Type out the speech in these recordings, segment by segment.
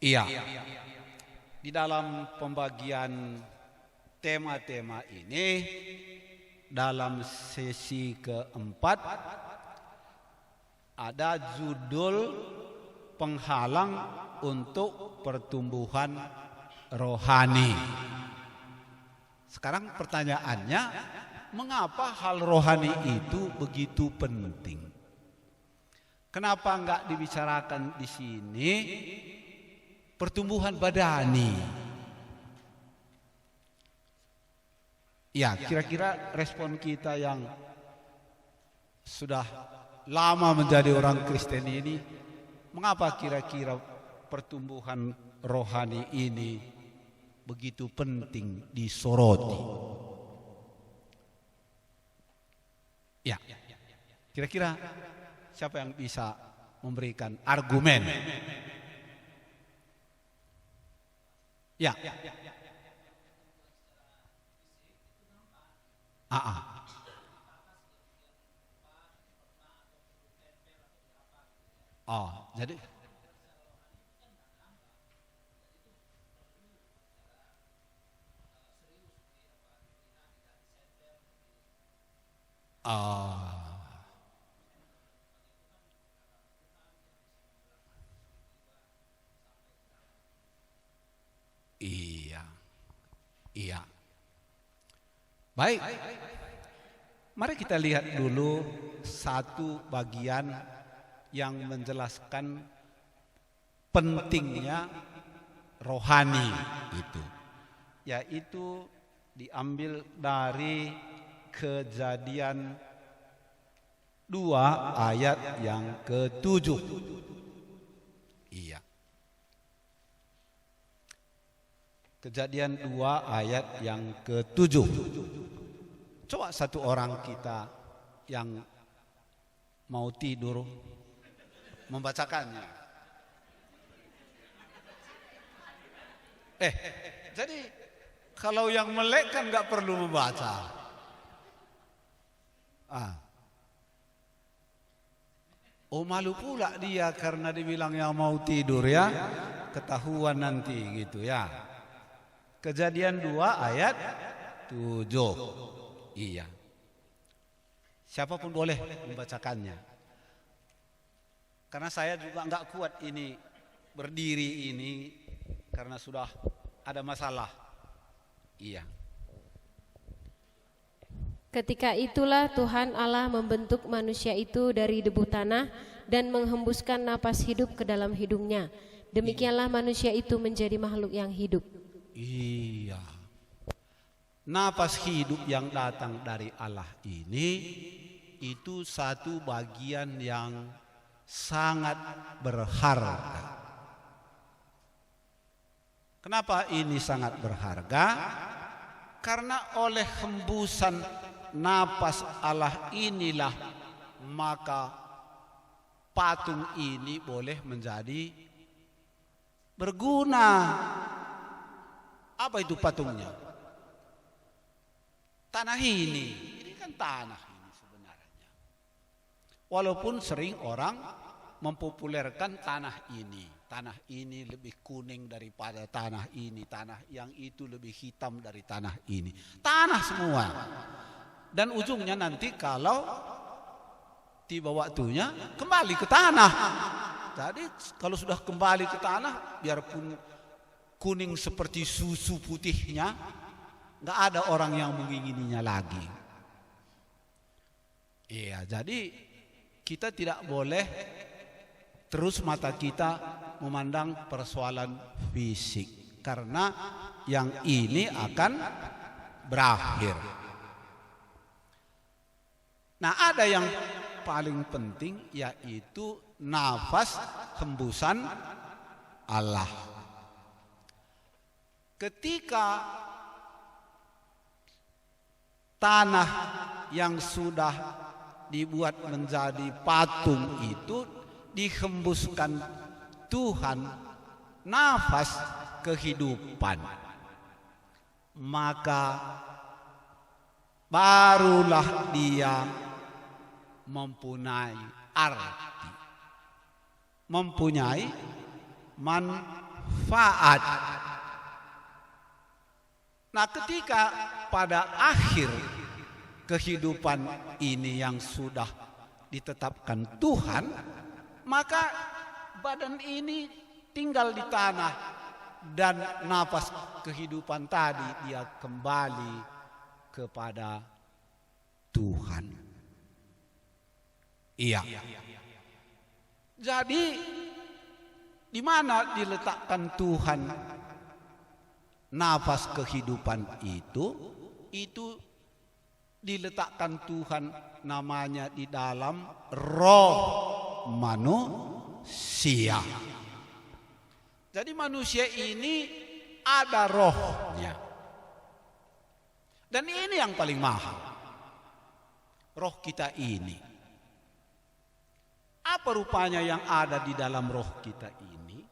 Iya, di dalam pembagian tema-tema ini, dalam sesi keempat ada judul penghalang untuk pertumbuhan rohani. Sekarang pertanyaannya, mengapa hal rohani itu begitu penting? Kenapa enggak dibicarakan di sini pertumbuhan badani? Ya, kira-kira respon kita yang sudah lama menjadi orang Kristen ini, mengapa kira-kira pertumbuhan rohani ini begitu penting disoroti? Ya, kira-kira siapa yang bisa memberikan argumen? Ya. Oh, jadi iya. Baik. Mari kita lihat dulu satu bagian yang menjelaskan pentingnya rohani itu, yaitu diambil dari Kejadian 2 ayat yang ke-7. Iya. Kejadian 2 ayat yang ke-7. Coba satu orang kita yang mau tidur membacakannya. Jadi kalau yang melek kan nggak perlu membaca. Oh, malu pula dia karena dibilang yang mau tidur ya, ketahuan nanti gitu ya. Kejadian 2 ayat 7. Iya. Siapapun boleh membacakannya. Karena saya juga enggak kuat ini berdiri ini karena sudah ada masalah. Iya. Ketika itulah Tuhan Allah membentuk manusia itu dari debu tanah dan menghembuskan napas hidup ke dalam hidungnya. Demikianlah manusia itu menjadi makhluk yang hidup. Iya. Napas hidup yang datang dari Allah ini itu satu bagian yang sangat berharga. Kenapa ini sangat berharga? Karena oleh hembusan napas Allah inilah maka patung ini boleh menjadi berguna. Apa itu patungnya? Tanah ini kan tanah ini sebenarnya. Walaupun sering orang mempopulerkan tanah ini lebih kuning daripada tanah ini, tanah yang itu lebih hitam dari tanah ini. Tanah semua. Dan ujungnya nanti kalau tiba waktunya kembali ke tanah. Jadi kalau sudah kembali ke tanah, biarpun kuning seperti susu putihnya, nggak ada orang yang mengingininya lagi. Iya, jadi kita tidak boleh terus mata kita memandang persoalan fisik, karena yang ini akan berakhir. Nah, ada yang paling penting, yaitu nafas hembusan Allah. Ketika tanah yang sudah dibuat menjadi patung itu dihembuskan Tuhan nafas kehidupan, maka barulah dia mempunyai arti, mempunyai manfaat. manfaat. Nah, ketika pada akhir kehidupan ini yang sudah ditetapkan Tuhan, maka badan ini tinggal di tanah dan nafas kehidupan tadi dia kembali kepada Tuhan. Iya. Jadi di mana diletakkan Tuhan nafas kehidupan itu diletakkan Tuhan namanya di dalam roh manusia. Jadi manusia ini ada rohnya. Dan ini yang paling mahal. Roh kita ini. Apa rupanya yang ada di dalam roh kita ini?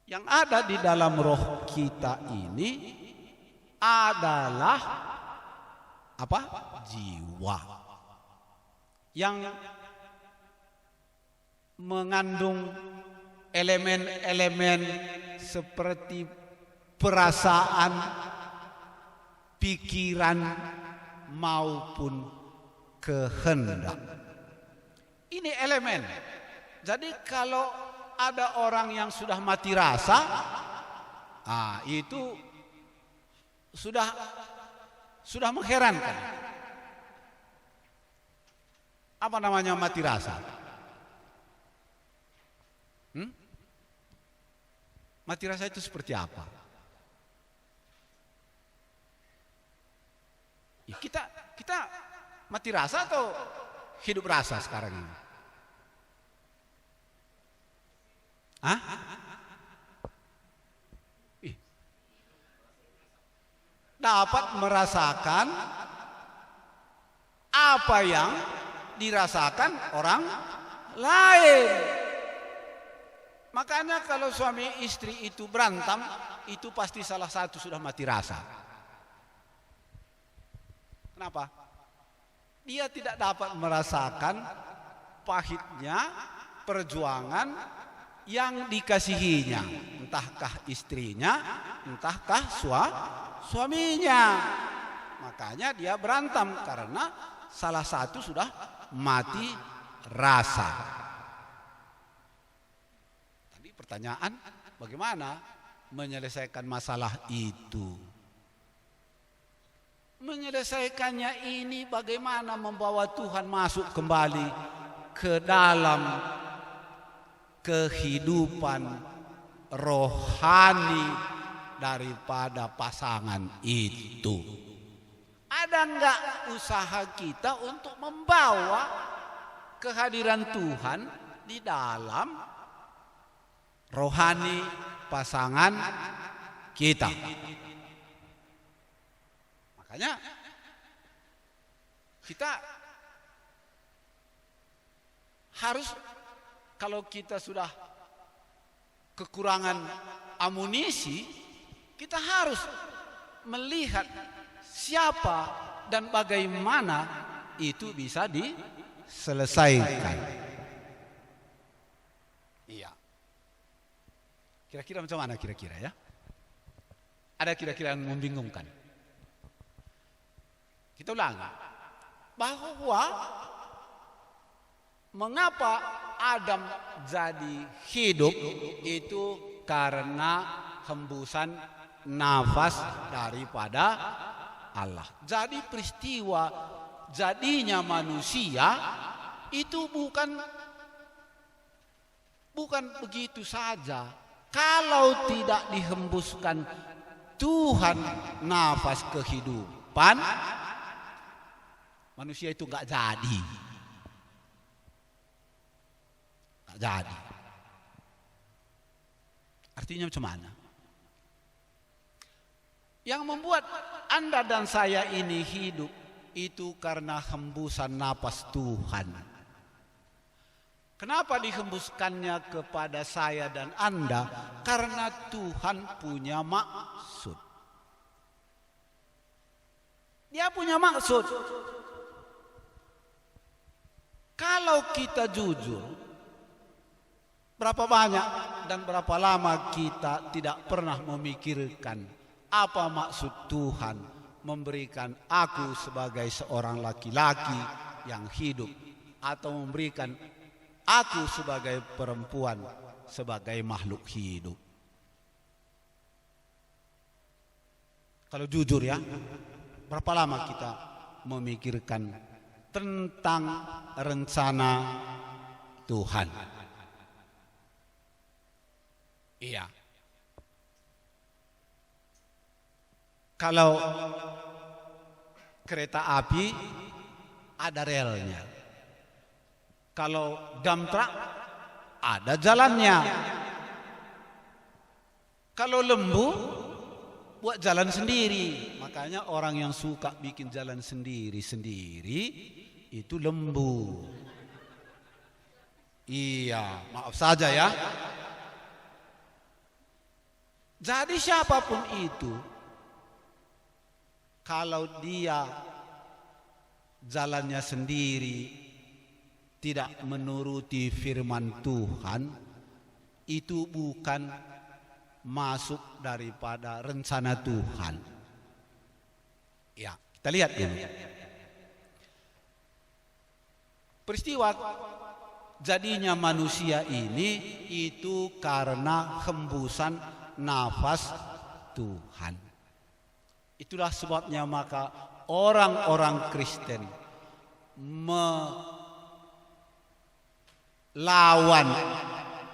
Yang ada di dalam roh kita ini adalah apa? Jiwa. Yang mengandung elemen-elemen seperti perasaan, pikiran maupun kehendak. Ini elemen. Jadi kalau ada orang yang sudah mati rasa, itu sudah mengherankan. Apa namanya mati rasa? Mati rasa itu seperti apa? Ya, kita mati rasa atau hidup rasa sekarang ini? Dapat merasakan apa yang dirasakan orang lain. Makanya kalau suami istri itu berantem, itu pasti salah satu sudah mati rasa. Kenapa? Dia tidak dapat merasakan pahitnya perjuangan yang dikasihinya, entahkah istrinya, entahkah suaminya. Makanya dia berantem karena salah satu sudah mati rasa. Tadi pertanyaan, bagaimana menyelesaikan masalah itu? Menyelesaikannya ini bagaimana membawa Tuhan masuk kembali ke dalam kehidupan rohani daripada pasangan itu. Ada enggak usaha kita untuk membawa kehadiran Tuhan di dalam rohani pasangan kita? Makanya kita harus, kalau kita sudah kekurangan amunisi, kita harus melihat siapa dan bagaimana itu bisa diselesaikan. Iya. Kira-kira macam mana kira-kira ya? Ada kira-kira yang membingungkan? Kita ulangi. Bahwa mengapa Adam jadi hidup itu karena hembusan nafas daripada Allah. Jadi peristiwa jadinya manusia itu bukan begitu saja. Kalau tidak dihembuskan Tuhan nafas kehidupan, manusia itu enggak jadi. Jadi artinya macam mana? Yang membuat Anda dan saya ini hidup itu karena hembusan napas Tuhan. Kenapa dihembuskannya kepada saya dan Anda? Karena Tuhan punya maksud. Dia punya maksud. Kalau kita jujur, Berapa banyak dan berapa lama kita tidak pernah memikirkan apa maksud Tuhan memberikan aku sebagai seorang laki-laki yang hidup, atau memberikan aku sebagai perempuan sebagai makhluk hidup. Kalau jujur ya, berapa lama kita memikirkan tentang rencana Tuhan? Iya. Kalau kereta api ada relnya. Kalau dump truck ada jalannya. Kalau lembu buat jalan sendiri. Makanya orang yang suka bikin jalan sendiri-sendiri itu lembu. Iya, maaf saja ya. Jadi siapapun itu, kalau dia jalannya sendiri, tidak menuruti firman Tuhan, itu bukan masuk daripada rencana Tuhan. Ya, kita lihat ini. Peristiwa jadinya manusia ini itu karena hembusan nafas Tuhan. Itulah sebabnya maka orang-orang Kristen melawan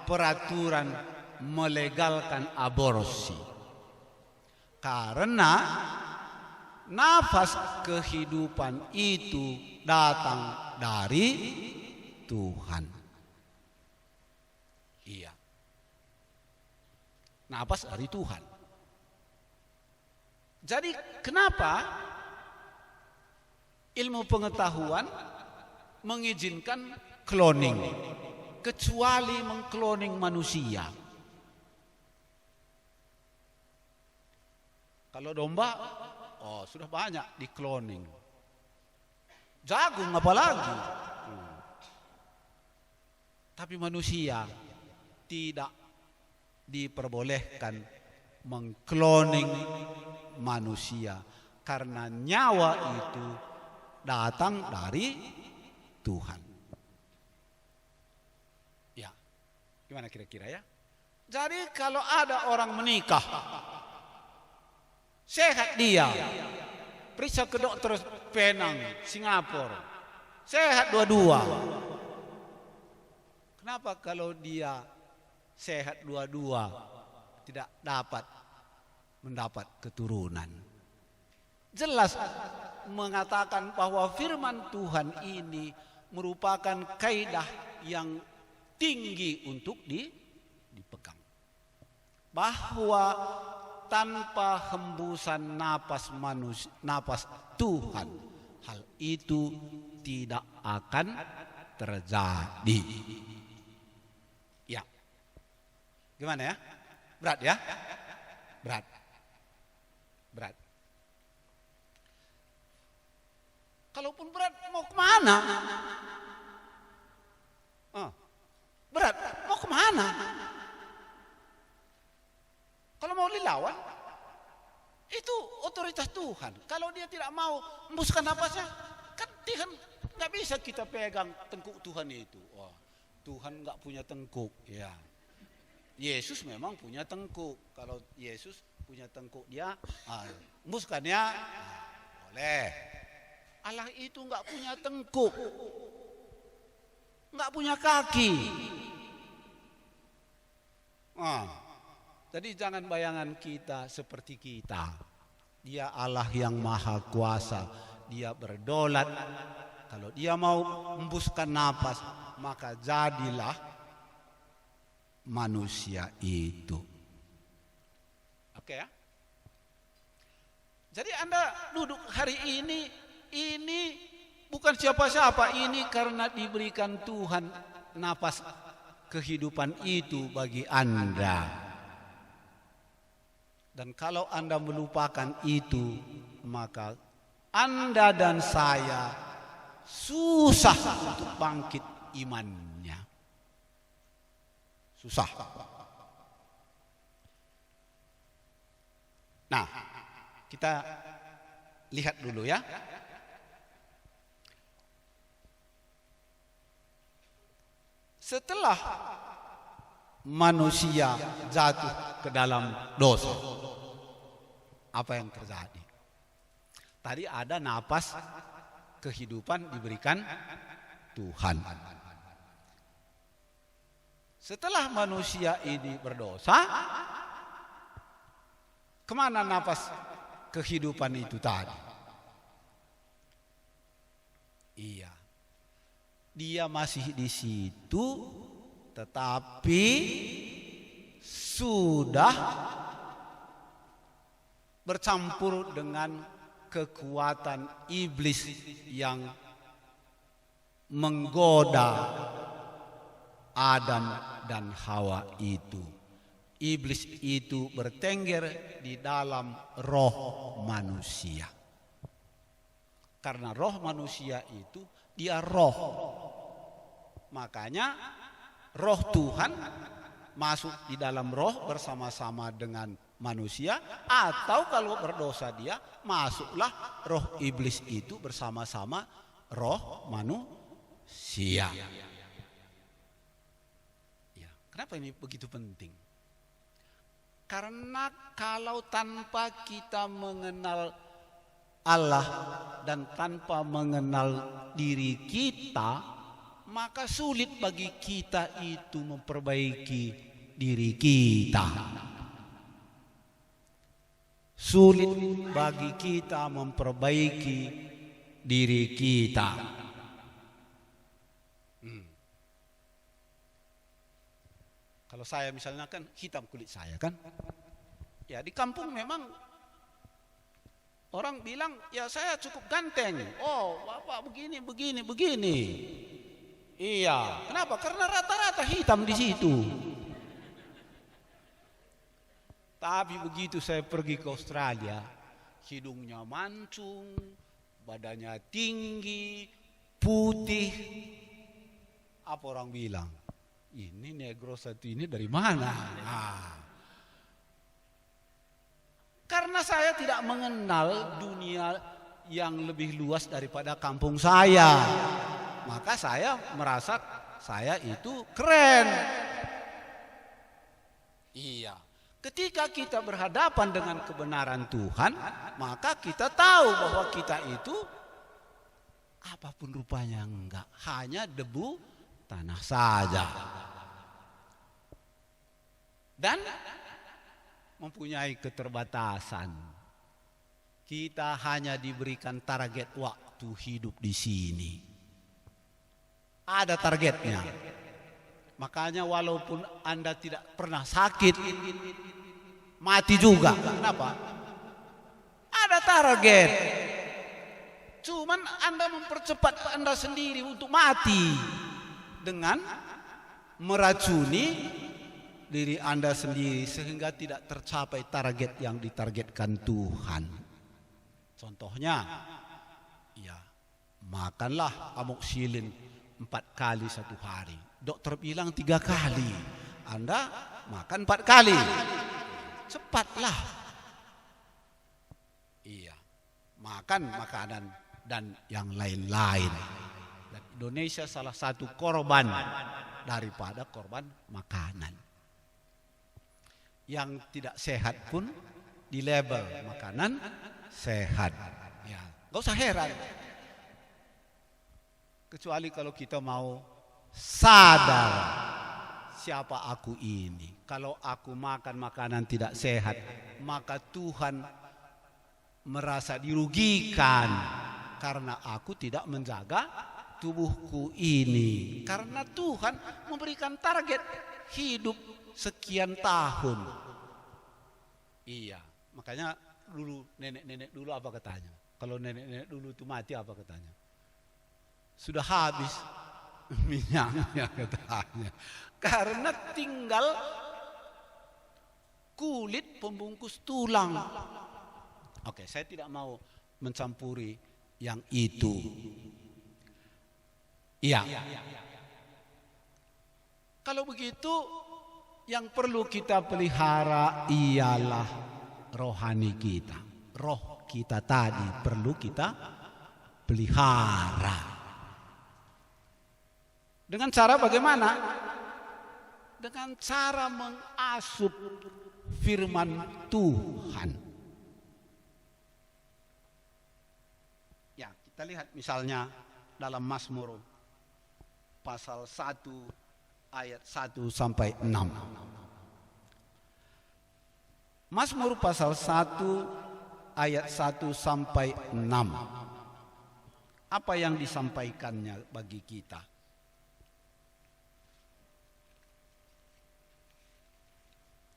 peraturan melegalkan aborsi, karena nafas kehidupan itu datang dari Tuhan. Iya, nafas dari Tuhan. Jadi kenapa ilmu pengetahuan mengizinkan cloning kecuali mengkloning manusia? Kalau domba, oh sudah banyak di cloning. Jagung apalagi. Tapi manusia tidak diperbolehkan mengkloning manusia karena nyawa itu datang dari Tuhan. Ya, gimana kira-kira ya? Jadi kalau ada orang menikah, sehat dia, periksa ke dokter Penang, Singapura, sehat dua-dua. Kenapa kalau dia sehat dua-dua tidak dapat mendapat keturunan? Jelas mengatakan bahwa firman Tuhan ini merupakan kaidah yang tinggi untuk dipegang. Bahwa tanpa hembusan napas Tuhan, hal itu tidak akan terjadi. Ya, gimana ya? Berat ya? Berat. Kalaupun berat, mau kemana? Berat, mau kemana? Kalau mau dilawan, itu otoritas Tuhan. Kalau dia tidak mau hembuskan napasnya, kan Tuhan nggak bisa kita pegang tengkuk Tuhan itu. Wah, Tuhan nggak punya tengkuk, ya. Yesus memang punya tengkuk. Kalau Yesus punya tengkuk, dia hembuskannya, boleh. Allah itu nggak punya tengkuk, nggak punya kaki. Jadi jangan bayangan kita seperti kita. Dia Allah yang maha kuasa. Dia berdolat. Kalau dia mau hembuskan napas, maka jadilah manusia itu. Oke ya. Jadi Anda duduk hari ini bukan siapa-siapa, ini karena diberikan Tuhan napas kehidupan itu bagi Anda. Dan kalau Anda melupakan itu, maka Anda dan saya susah untuk bangkit imannya. susah. Nah, kita lihat dulu ya. Setelah manusia jatuh ke dalam dosa, apa yang terjadi? Tadi ada napas kehidupan diberikan Tuhan. Setelah manusia ini berdosa, kemana napas kehidupan itu tadi? Iya, dia masih di situ, tetapi sudah bercampur dengan kekuatan iblis yang menggoda Adam dan Hawa itu. Iblis itu bertengger di dalam roh manusia. Karena roh manusia itu dia roh. Makanya roh Tuhan masuk di dalam roh bersama-sama dengan manusia, atau kalau berdosa dia, masuklah roh iblis itu bersama-sama roh manusia. Ya, kenapa ini begitu penting? Karena kalau tanpa kita mengenal Allah dan tanpa mengenal diri kita, maka sulit bagi kita itu memperbaiki diri kita. Sulit bagi kita memperbaiki diri kita. Kalau saya misalnya kan hitam kulit saya kan, ya di kampung memang orang bilang ya saya cukup ganteng. Oh bapak begini. Iya, kenapa? Karena rata-rata hitam di situ. Tapi begitu saya pergi ke Australia, hidungnya mancung, badannya tinggi, putih. Apa orang bilang? Ini negro satu ini dari mana? Nah. Karena saya tidak mengenal dunia yang lebih luas daripada kampung saya, maka saya merasa saya itu keren. Iya. Ketika kita berhadapan dengan kebenaran Tuhan, maka kita tahu bahwa kita itu apapun rupanya enggak, hanya debu tanah saja. Dan mempunyai keterbatasan. Kita hanya diberikan target waktu hidup di sini. Ada targetnya. Makanya walaupun Anda tidak pernah sakit, mati juga. Kenapa? Ada target. Cuman Anda mempercepat Anda sendiri untuk mati dengan meracuni diri Anda sendiri sehingga tidak tercapai target yang ditargetkan Tuhan. Contohnya, ya makanlah amoxicillin 4 kali satu hari. Dokter bilang 3 kali. Anda makan 4 kali. Cepatlah. Iya. Makan makanan dan yang lain-lain. Dan Indonesia salah satu korban daripada korban makanan. Yang tidak sehat pun di label makanan sehat. Ya, gak usah heran. Kecuali kalau kita mau sadar siapa aku ini. Kalau aku makan makanan tidak sehat, maka Tuhan merasa dirugikan karena aku tidak menjaga tubuhku ini. Karena Tuhan memberikan target hidup sekian tahun. Iya, makanya dulu nenek-nenek dulu apa katanya? Kalau nenek-nenek dulu itu mati apa katanya? Sudah habis minyaknya katanya. Karena tinggal kulit pembungkus tulang. Oke, saya tidak mau mencampuri yang itu. Iya. Kalau begitu yang perlu kita pelihara ialah rohani kita. Roh kita tadi perlu kita pelihara. Dengan cara bagaimana? Dengan cara mengasup firman Tuhan. Ya, kita lihat misalnya dalam Mazmur pasal 1 ayat 1 sampai 6. Mazmur pasal 1 ayat 1 sampai 6. Apa yang disampaikannya bagi kita?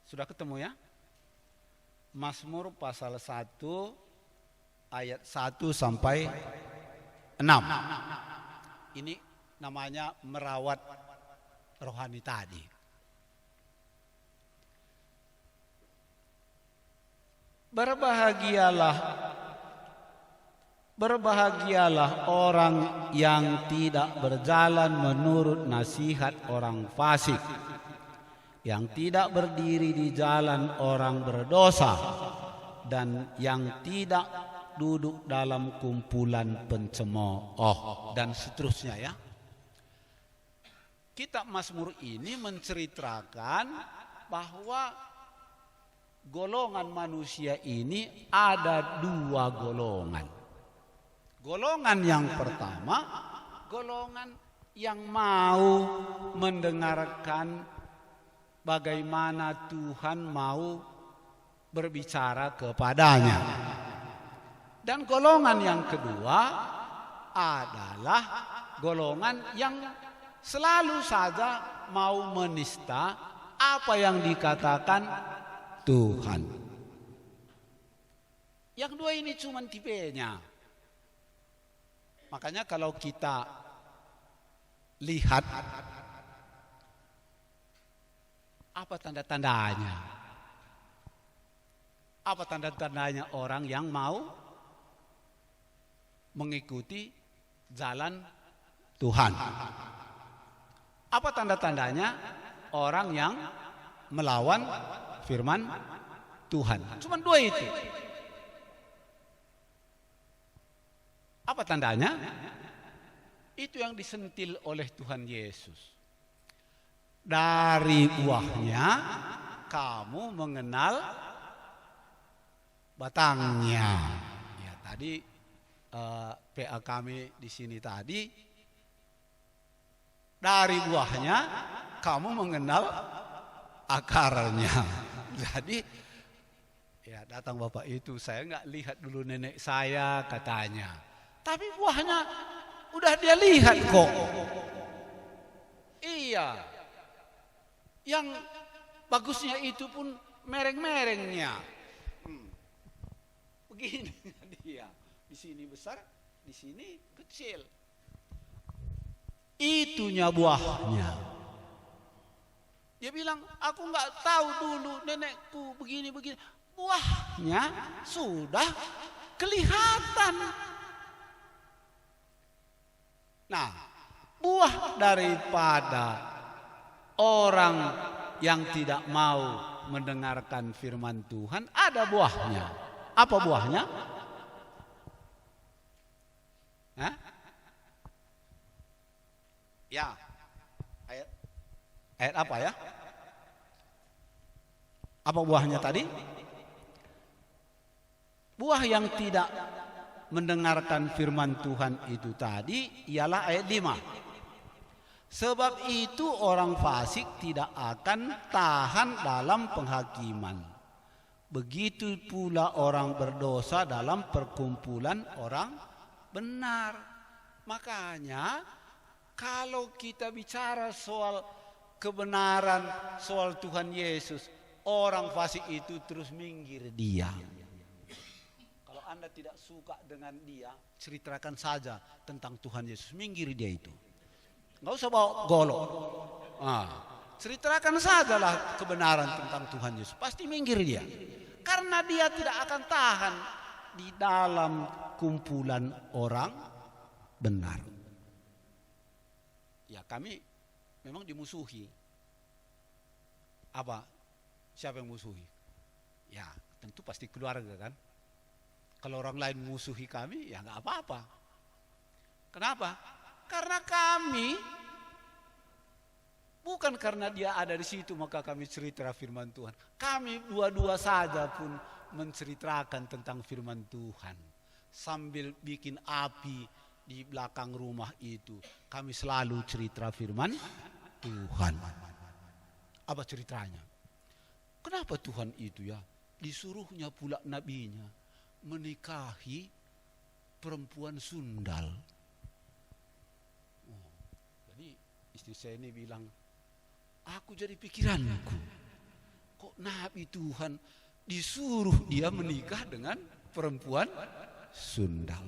Sudah ketemu ya? Mazmur pasal 1 ayat 1 sampai 6. Ini namanya merawat rohani tadi. Berbahagialah orang yang tidak berjalan menurut nasihat orang fasik, yang tidak berdiri di jalan orang berdosa, dan yang tidak duduk dalam kumpulan pencemooh, dan seterusnya ya. Kitab Mazmur ini menceritakan bahwa golongan manusia ini ada dua golongan. Golongan yang pertama, golongan yang mau mendengarkan bagaimana Tuhan mau berbicara kepadanya. Dan golongan yang kedua adalah golongan yang selalu saja mau menista apa yang dikatakan Tuhan. Yang dua ini cuma tipenya. Makanya kalau kita lihat apa tanda-tandanya? Apa tanda-tandanya orang yang mau mengikuti jalan Tuhan? Apa tanda-tandanya orang yang melawan firman Tuhan? Cuma dua itu. Apa tandanya? Itu yang disentil oleh Tuhan Yesus. Dari buahnya kamu mengenal batangnya. Ya, tadi PA kami di sini tadi, dari buahnya kamu mengenal akarnya. Jadi ya datang bapak itu, saya nggak lihat dulu nenek saya katanya, tapi buahnya udah dia lihat kok. Iya, yang bagusnya itu pun mereng-merengnya. Begini dia, di sini besar, di sini kecil. Itunya buahnya. Dia bilang, aku nggak tahu dulu nenekku begini-begini. Buahnya sudah kelihatan. Nah, buah daripada orang yang tidak mau mendengarkan firman Tuhan ada buahnya. Apa buahnya? Hah? Ya, ayat apa ya? Apa buahnya tadi? Buah yang tidak mendengarkan firman Tuhan itu tadi ialah ayat 5. Sebab itu orang fasik tidak akan tahan dalam penghakiman. Begitu pula orang berdosa dalam perkumpulan orang benar. Makanya kalau kita bicara soal kebenaran, soal Tuhan Yesus, orang fasik itu terus minggir dia. Kalau Anda tidak suka dengan dia, ceritakan saja tentang Tuhan Yesus, minggir dia itu. Nggak usah bawa golok. Ceritakan sajalah kebenaran tentang Tuhan Yesus, pasti minggir dia. Karena dia tidak akan tahan di dalam kumpulan orang benar. Ya, kami memang dimusuhi. Apa? Siapa yang musuhi? Ya, tentu pasti keluarga kan. Kalau orang lain musuhi kami, ya nggak apa-apa. Kenapa? Karena kami, bukan karena dia ada di situ maka kami cerita firman Tuhan. Kami dua-dua saja pun menceritakan tentang firman Tuhan. Sambil bikin api di belakang rumah itu, kami selalu cerita firman Tuhan. Apa ceritanya? Kenapa Tuhan itu ya disuruhnya pula nabinya menikahi perempuan sundal? Jadi istri saya ini bilang, aku jadi pikiranku, kok nabi Tuhan disuruh dia menikah dengan perempuan sundal?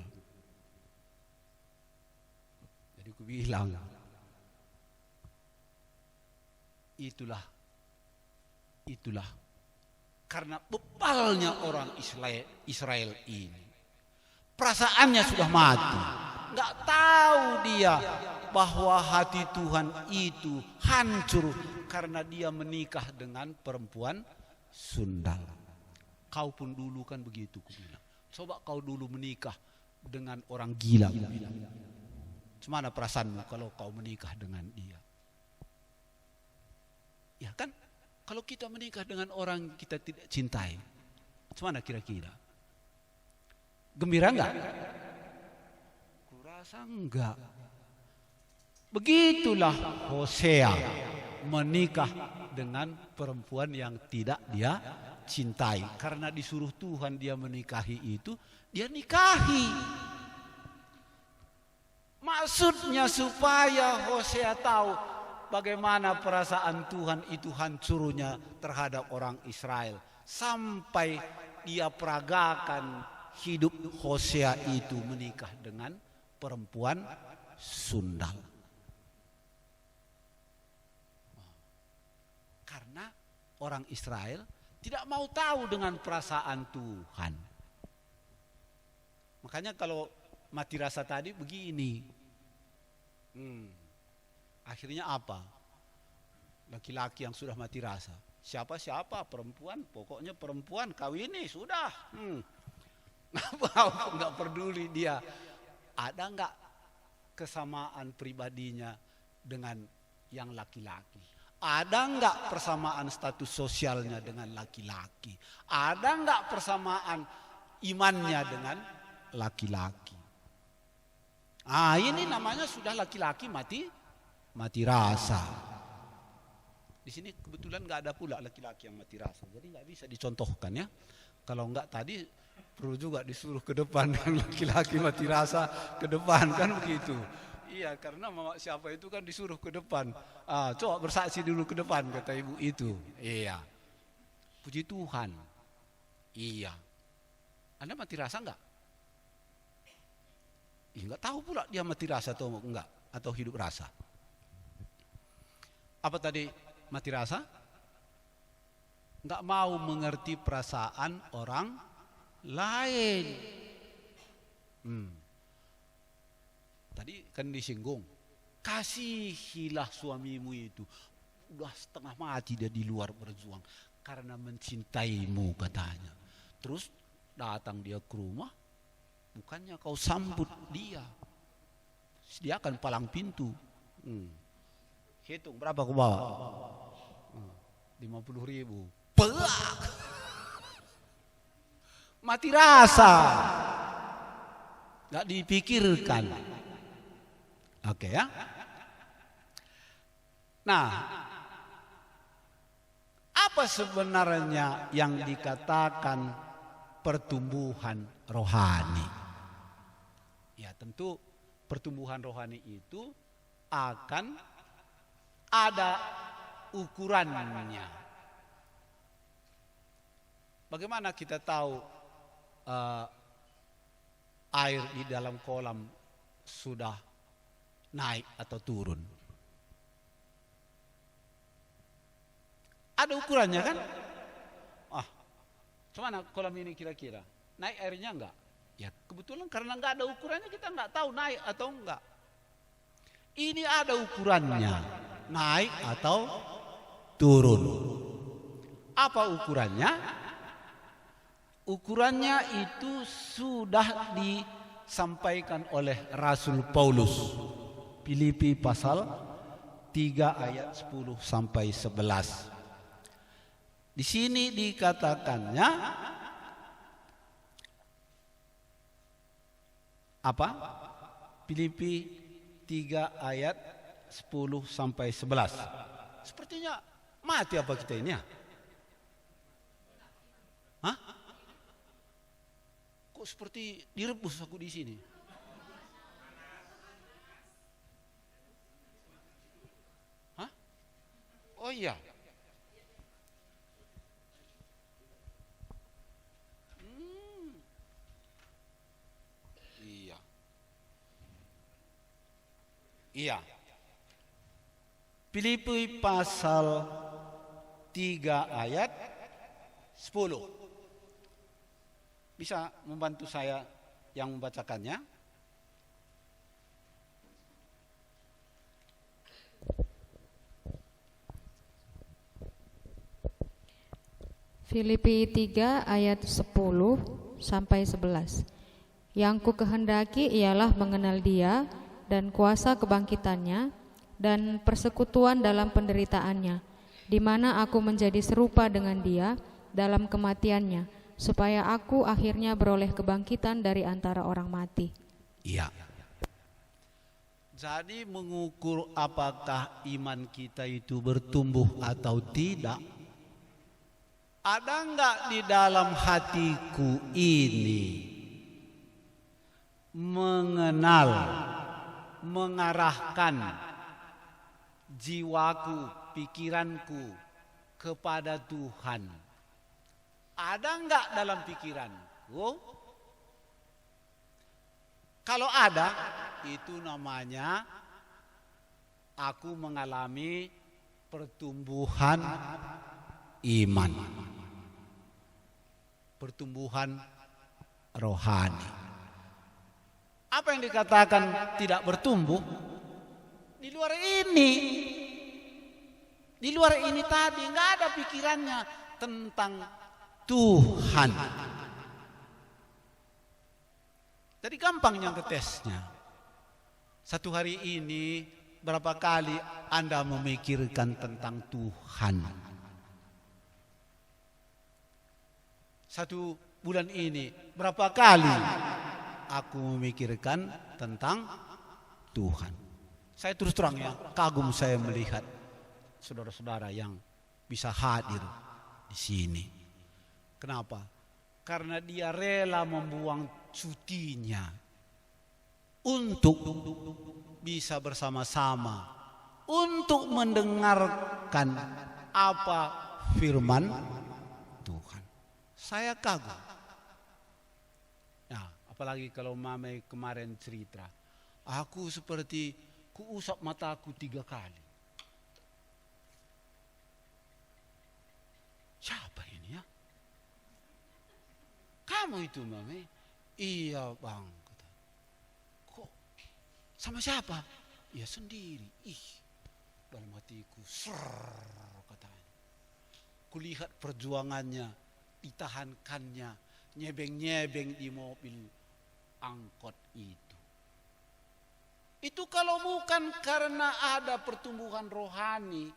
Jadi aku bilang, itulah karena bebalnya orang Israel ini. Perasaannya sudah mati. Nggak tahu dia bahwa hati Tuhan itu hancur karena dia menikah dengan perempuan sundal. Kau pun dulu kan begitu, ku bilang. Coba kau dulu menikah dengan orang gila. Gimana perasaanmu kalau kau menikah dengan dia? Ya kan? Kalau kita menikah dengan orang kita tidak cintai, gimana kira-kira? Gembira enggak? Kurasa enggak. Begitulah Hosea menikah dengan perempuan yang tidak dia cintai. Karena disuruh Tuhan dia menikahi itu, dia nikahi. Maksudnya supaya Hosea tahu bagaimana perasaan Tuhan itu hancurnya terhadap orang Israel. Sampai dia peragakan hidup Hosea itu menikah dengan perempuan sundal. Karena orang Israel tidak mau tahu dengan perasaan Tuhan. Makanya kalau mati rasa tadi begini. Akhirnya apa? Laki-laki yang sudah mati rasa. Siapa perempuan, pokoknya perempuan kawini sudah. Nggak peduli dia. Ada nggak kesamaan pribadinya dengan yang laki-laki? Ada nggak persamaan status sosialnya dengan laki-laki? Ada nggak persamaan imannya dengan laki-laki? Ini namanya sudah laki-laki mati rasa. Di sini kebetulan nggak ada pula laki-laki yang mati rasa, jadi nggak bisa dicontohkan ya. Kalau nggak tadi perlu juga disuruh ke depan yang laki-laki mati rasa ke depan kan begitu. Iya, karena mama siapa itu kan disuruh ke depan. Coba bersaksi dulu ke depan kata ibu itu. Iya. Puji Tuhan. Iya. Anda mati rasa nggak? Nggak tahu pula dia mati rasa atau enggak, atau hidup rasa. Apa tadi mati rasa? Enggak mau mengerti perasaan orang lain. Tadi kan disinggung, kasihilah suamimu itu. Udah setengah mati dia di luar berjuang karena mencintaimu katanya. Terus datang dia ke rumah, bukannya kau sambut dia, sediakan palang pintu. Hitung berapa kau bawa? 50.000. Pelak. Mati rasa. Gak dipikirkan. Oke ya. Nah, apa sebenarnya yang dikatakan pertumbuhan rohani? Ya tentu pertumbuhan rohani itu akan ada ukurannya. Bagaimana kita tahu air di dalam kolam sudah naik atau turun? Ada ukurannya kan? Gimana kolam ini kira-kira? Naik airnya enggak? Ya kebetulan karena enggak ada ukurannya kita enggak tahu naik atau enggak. Ini ada ukurannya, naik atau turun. Apa ukurannya? Ukurannya itu sudah disampaikan oleh Rasul Paulus. Filipi pasal 3 ayat 10 sampai 11. Di sini dikatakannya apa? Filipi 3 ayat 10 sampai 11. Sepertinya mati apa kita ini ya? Hah? Kok seperti direbus aku di sini? Hah? Oh iya. Iya. Iya. Filipi pasal 3 ayat 10. Bisa membantu saya yang membacakannya? Filipi 3 ayat 10 sampai 11. Yang ku kehendaki ialah mengenal Dia dan kuasa kebangkitannya dan persekutuan dalam penderitaannya, di mana aku menjadi serupa dengan Dia dalam kematiannya, supaya aku akhirnya beroleh kebangkitan dari antara orang mati. Iya. Jadi mengukur apakah iman kita itu bertumbuh atau tidak, ada enggak di dalam hatiku ini mengenal, mengarahkan jiwaku, pikiranku kepada Tuhan? Ada enggak dalam pikiranku? Kalau ada, itu namanya aku mengalami pertumbuhan iman, pertumbuhan rohani. Apa yang dikatakan tidak bertumbuh? Di luar ini, di luar ini tadi enggak ada pikirannya tentang Tuhan. Jadi gampang yang ketesnya. Satu hari ini berapa kali Anda memikirkan tentang Tuhan? Satu bulan ini berapa kali aku memikirkan tentang Tuhan? Saya terus terang ya, kagum saya melihat saudara-saudara yang bisa hadir di sini. Kenapa? Karena dia rela membuang cutinya untuk bisa bersama-sama untuk mendengarkan apa firman Tuhan. Saya kagum. Nah, apalagi kalau Mame kemarin cerita, aku seperti kuusap mataku 3 kali. Siapa ini ya? Kamu itu Mame? Iya bang. Kok sama siapa? Ya sendiri. Ih, dalam hatiku katanya. Kulihat perjuangannya, ditahankannya, nyebeng-nyebeng di mobil angkot itu. Itu kalau bukan karena ada pertumbuhan rohani,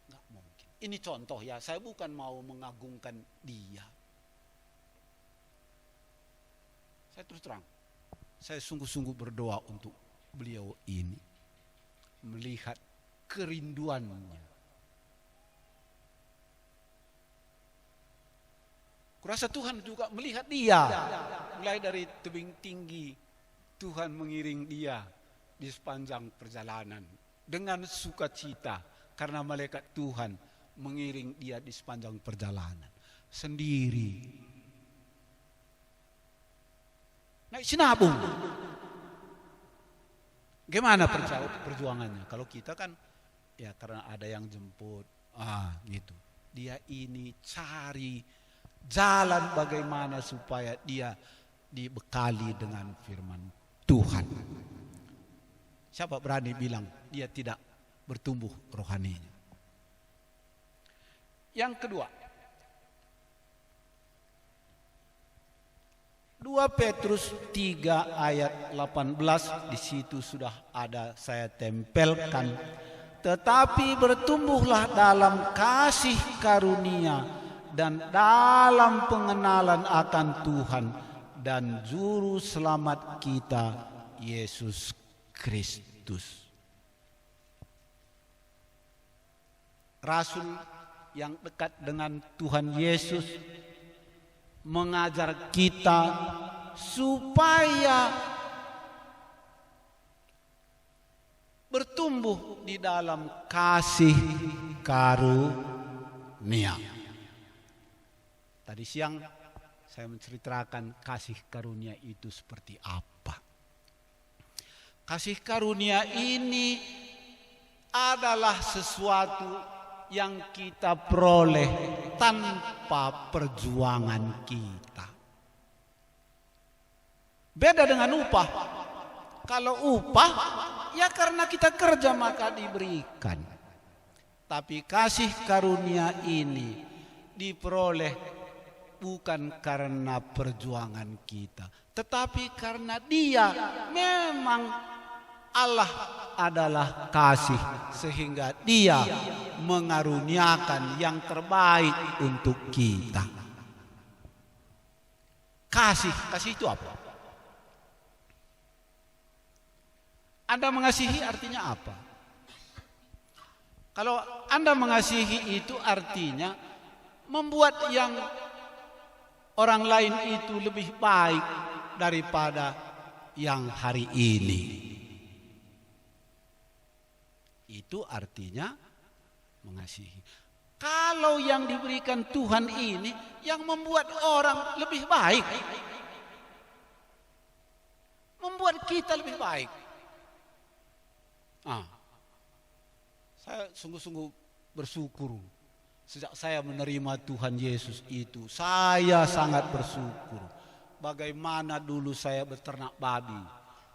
nggak mungkin. Ini contoh ya, saya bukan mau mengagungkan dia. Saya terus terang, saya sungguh-sungguh berdoa untuk beliau ini, melihat kerinduannya. Kurasa Tuhan juga melihat dia, mulai dari tebing tinggi, Tuhan mengiring dia di sepanjang perjalanan dengan sukacita, karena malaikat Tuhan mengiring dia di sepanjang perjalanan sendiri. Naik sinabung. Gimana perjuangannya? Kalau kita kan ya karena ada yang jemput, gitu. Dia ini cari jalan bagaimana supaya dia dibekali dengan firman Tuhan. Siapa berani bilang dia tidak bertumbuh rohaninya? Yang kedua, 2 Petrus 3 ayat 18, di situ sudah ada saya tempelkan. Tetapi bertumbuhlah dalam kasih karunia dan dalam pengenalan akan Tuhan dan juru selamat kita Yesus Kristus. Rasul yang dekat dengan Tuhan Yesus mengajar kita supaya bertumbuh di dalam kasih karunia. Tadi siang saya menceritakan kasih karunia itu seperti apa. Kasih karunia ini adalah sesuatu yang kita peroleh tanpa perjuangan kita. Beda dengan upah. Kalau upah, ya karena kita kerja maka diberikan. Tapi kasih karunia ini diperoleh bukan karena perjuangan kita, tetapi karena Dia memang Allah adalah kasih, sehingga Dia mengaruniakan yang terbaik untuk kita. Kasih itu apa? Anda mengasihi artinya apa? Kalau Anda mengasihi itu artinya membuat yang orang lain itu lebih baik daripada yang hari ini. Itu artinya mengasihi. Kalau yang diberikan Tuhan ini yang membuat orang lebih baik, membuat kita lebih baik. Saya sungguh-sungguh bersyukur. Sejak saya menerima Tuhan Yesus itu, saya sangat bersyukur. Bagaimana dulu saya beternak babi,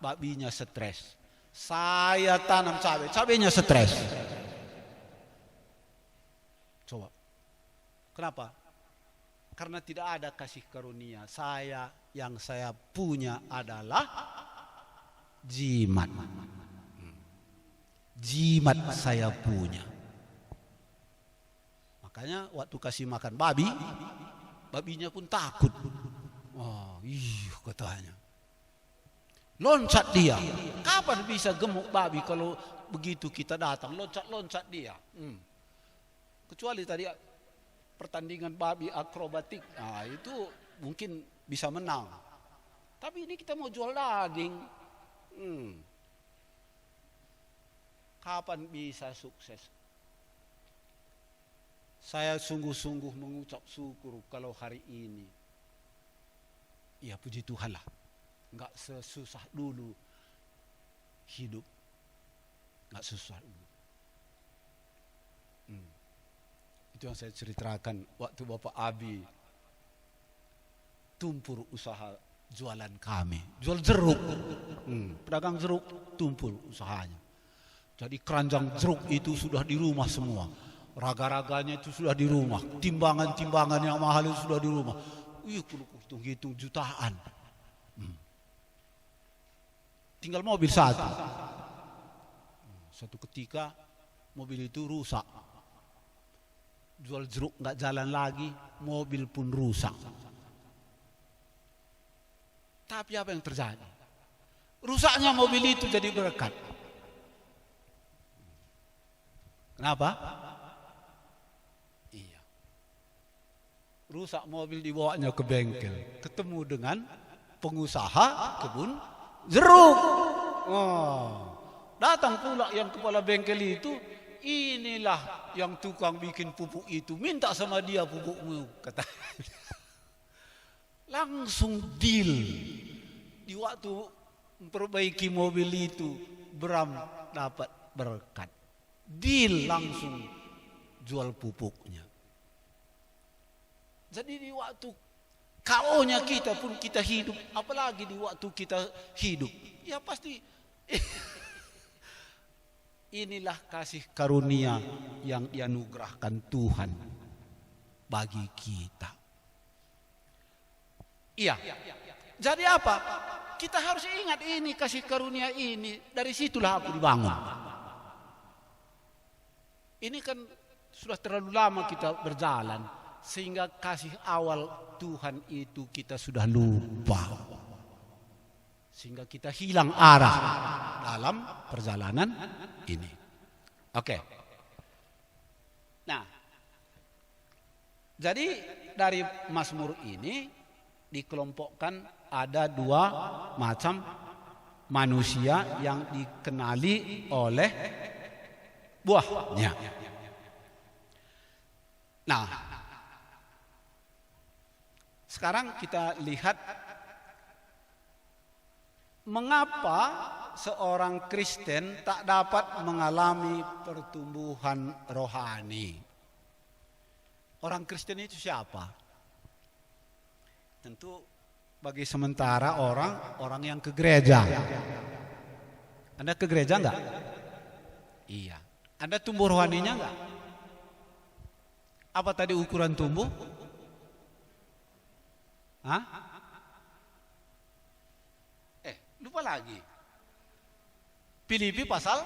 babinya stres. Saya tanam cabai, cabainya stres. Coba, kenapa? Karena tidak ada kasih karunia. Yang saya punya adalah jimat. Jimat saya punya. Makanya waktu kasih makan babi, babinya pun takut. Katanya. Loncat dia. Kapan bisa gemuk babi kalau begitu kita datang? Loncat dia. Kecuali tadi pertandingan babi akrobatik. Itu mungkin bisa menang. Tapi ini kita mau jual daging. Kapan bisa sukses? Saya sungguh-sungguh mengucap syukur kalau hari ini. Ya puji Tuhan lah. Enggak sesusah dulu hidup. Enggak susah dulu. Itu yang saya ceritakan waktu Bapak Abi tumpur usaha jualan kami. Jual jeruk. Pedagang jeruk tumpur usahanya. Jadi keranjang jeruk itu sudah di rumah semua. Raga-raganya itu sudah di rumah. Timbangan-timbangan yang mahal itu sudah di rumah. Hitung-hitung jutaan. Tinggal mobil satu. Suatu ketika mobil itu rusak. Jual jeruk nggak jalan lagi, mobil pun rusak. Tapi apa yang terjadi? Rusaknya mobil itu jadi berkat. Kenapa? Iya. Rusak mobil dibawanya ke bengkel, ketemu dengan pengusaha kebun jeruk. Datang pula yang kepala bengkel itu, inilah yang tukang bikin pupuk itu, minta sama dia pupukmu, kata. Langsung deal. Di waktu memperbaiki mobil itu, Bram dapat berkat. Deal langsung jual pupuknya. Jadi di waktu KO-nya kita pun kita hidup, apalagi di waktu kita hidup, ya pasti inilah kasih karunia yang dianugerahkan Tuhan bagi kita. Iya, Jadi apa? Kita harus ingat ini, kasih karunia ini, dari situlah aku dibangun. Ini kan sudah terlalu lama kita berjalan, sehingga kasih awal Tuhan itu kita sudah lupa. Sehingga kita hilang arah dalam perjalanan ini. Oke. Nah, jadi dari Mazmur ini dikelompokkan ada dua macam manusia yang dikenali oleh buahnya. Nah, sekarang kita lihat mengapa seorang Kristen tak dapat mengalami pertumbuhan rohani. Orang Kristen itu siapa? Tentu bagi sementara orang yang ke gereja. Anda ke gereja enggak? Iya. Anda tumbuh rohaninya enggak? Apa tadi ukuran tumbuh? Hah? Lupa lagi. Filipi pasal?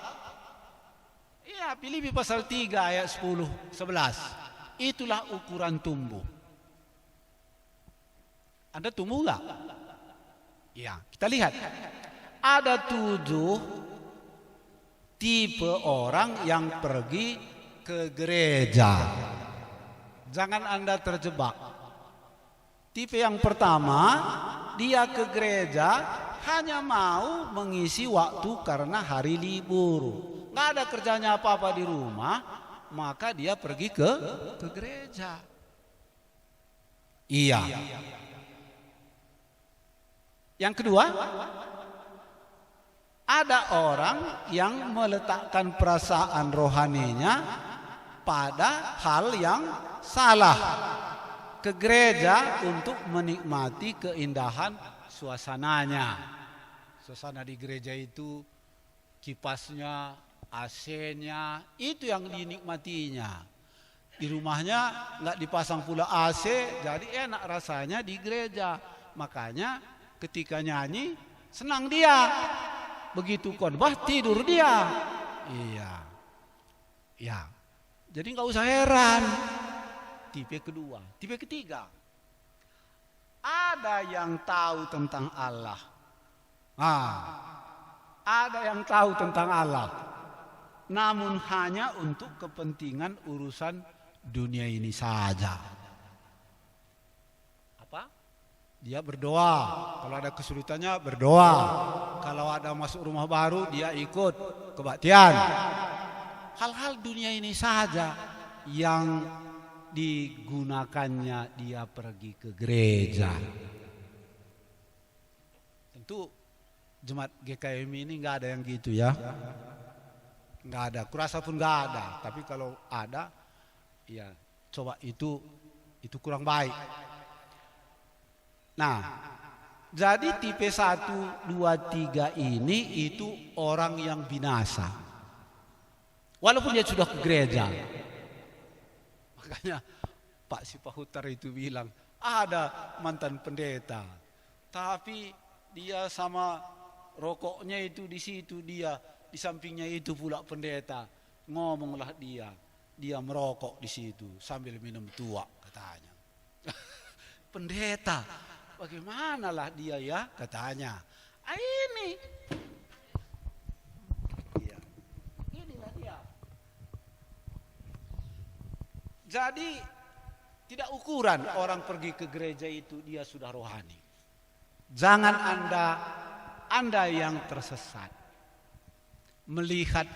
Iya, Filipi pasal 3 ayat 10, 11. Itulah ukuran tumbuh. Anda tumbuh enggak? Ya, kita lihat. Ada 7 tipe orang yang pergi ke gereja. Jangan Anda terjebak. Tipe yang pertama, dia ke gereja hanya mau mengisi waktu karena hari libur. Nggak ada kerjanya apa-apa di rumah, maka dia pergi ke gereja. Iya. Yang kedua, ada orang yang meletakkan perasaan rohaninya pada hal yang salah. Ke gereja untuk menikmati keindahan suasananya. Suasana di gereja itu kipasnya, AC-nya, itu yang dinikmatinya. Di rumahnya nggak dipasang pula AC, jadi enak rasanya di gereja. Makanya ketika nyanyi senang dia. Begitu khotbah tidur dia. Iya. Ya. Jadi nggak usah heran. Tipe kedua, tipe ketiga. Ada yang tahu tentang Allah. Ada yang tahu tentang Allah. Namun hanya untuk kepentingan urusan dunia ini saja. Apa? Dia berdoa. Kalau ada kesulitannya berdoa. Kalau ada masuk rumah baru dia ikut kebaktian. Hal-hal dunia ini saja yang digunakannya dia pergi ke gereja. Tentu jemaat GKM ini nggak ada yang gitu ya, nggak ada. Kurasa pun nggak ada. Tapi kalau ada, ya coba itu kurang baik. Nah, jadi tipe 1, 2, 3 ini itu orang yang binasa. Walaupun dia sudah ke gereja. Makanya Pak Sipahutar itu bilang, ada mantan pendeta, tapi dia sama rokoknya itu di situ, dia di sampingnya itu pula pendeta. Ngomonglah dia merokok di situ sambil minum tua katanya. Pendeta, bagaimanalah dia ya katanya. Ini. Iya. Inilah dia. Jadi tidak ukuran orang pergi ke gereja itu dia sudah rohani. Jangan Anda yang tersesat melihat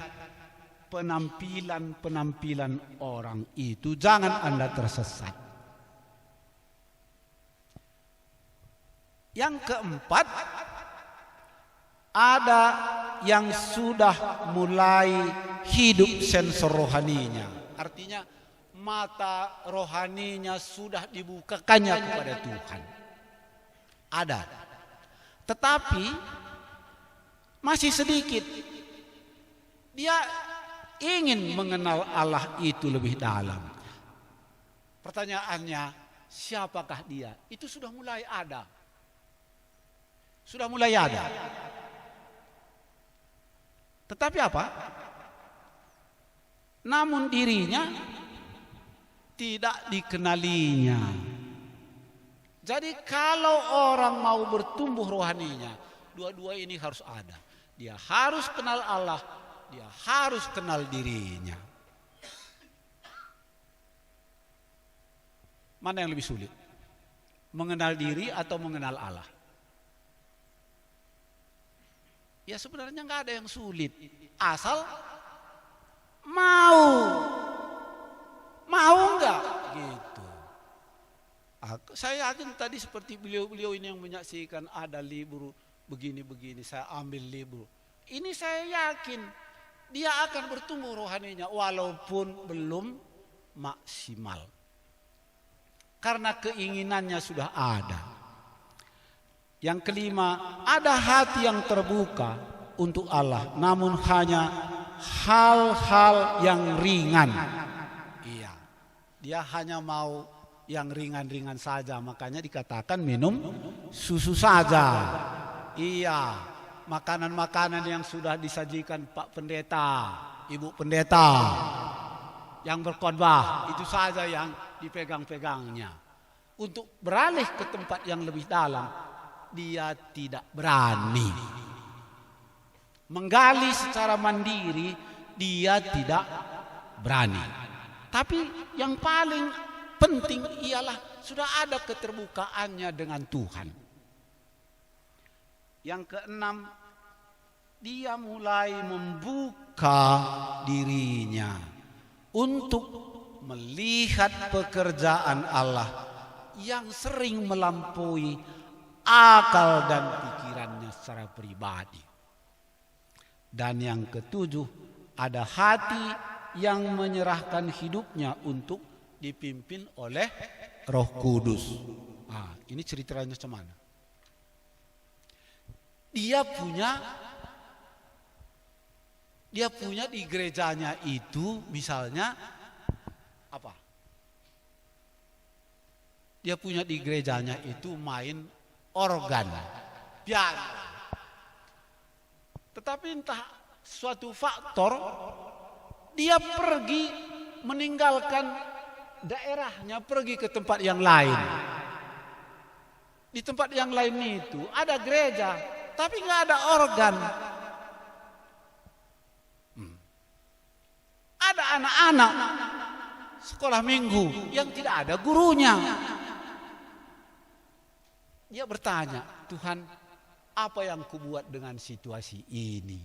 penampilan orang itu, jangan Anda tersesat. Yang keempat, ada yang sudah mulai hidup sensor rohaninya. Artinya mata rohaninya sudah dibukakannya kepada Tuhan. Ada. Tetapi masih sedikit. Dia ingin mengenal Allah itu lebih dalam. Pertanyaannya, siapakah dia? Itu sudah mulai ada. Sudah mulai ada. Tetapi apa? Namun dirinya tidak dikenalinya. Jadi kalau orang mau bertumbuh rohaninya, dua-dua ini harus ada. Dia harus kenal Allah, dia harus kenal dirinya. Mana yang lebih sulit? Mengenal diri atau mengenal Allah? Ya sebenarnya nggak ada yang sulit, asal mau nggak gitu. Saya yakin tadi seperti beliau-beliau ini yang menyaksikan ada libur begini-begini, saya ambil libur. Ini saya yakin dia akan bertumbuh rohaninya walaupun belum maksimal. Karena keinginannya sudah ada. Yang kelima, ada hati yang terbuka untuk Allah, namun hanya hal-hal yang ringan. Iya, dia hanya mau yang ringan-ringan saja, makanya dikatakan minum susu saja. Iya, makanan-makanan yang sudah disajikan Pak Pendeta, Ibu Pendeta, yang berkhotbah, itu saja yang dipegang-pegangnya. Untuk beralih ke tempat yang lebih dalam, dia tidak berani. Menggali secara mandiri, dia tidak berani. Tapi yang paling penting ialah sudah ada keterbukaannya dengan Tuhan. Yang keenam, dia mulai membuka dirinya untuk melihat pekerjaan Allah yang sering melampaui akal dan pikirannya secara pribadi. Dan yang ketujuh, ada hati yang menyerahkan hidupnya untuk dipimpin oleh Roh Kudus. Nah, ini ceritanya macam mana? Dia punya di gerejanya itu misalnya apa? Dia punya di gerejanya itu main organ, piano. Tetapi entah suatu faktor dia pergi meninggalkan daerahnya, pergi ke tempat yang lain. Di tempat yang lain itu ada gereja, tapi nggak ada organ. Ada anak-anak sekolah minggu yang tidak ada gurunya. Dia bertanya, Tuhan, apa yang kubuat dengan situasi ini?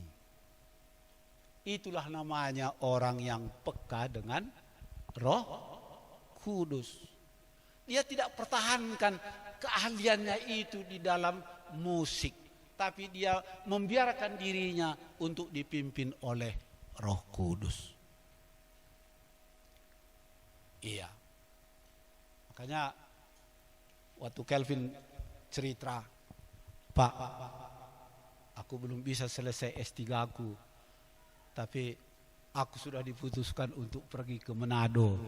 Itulah namanya orang yang peka dengan Roh Kudus. Dia tidak pertahankan keahliannya itu di dalam musik, tapi dia membiarkan dirinya untuk dipimpin oleh Roh Kudus. Iya. Makanya waktu Kelvin cerita, Pak, aku belum bisa selesai S3 aku, tapi aku sudah diputuskan untuk pergi ke Manado.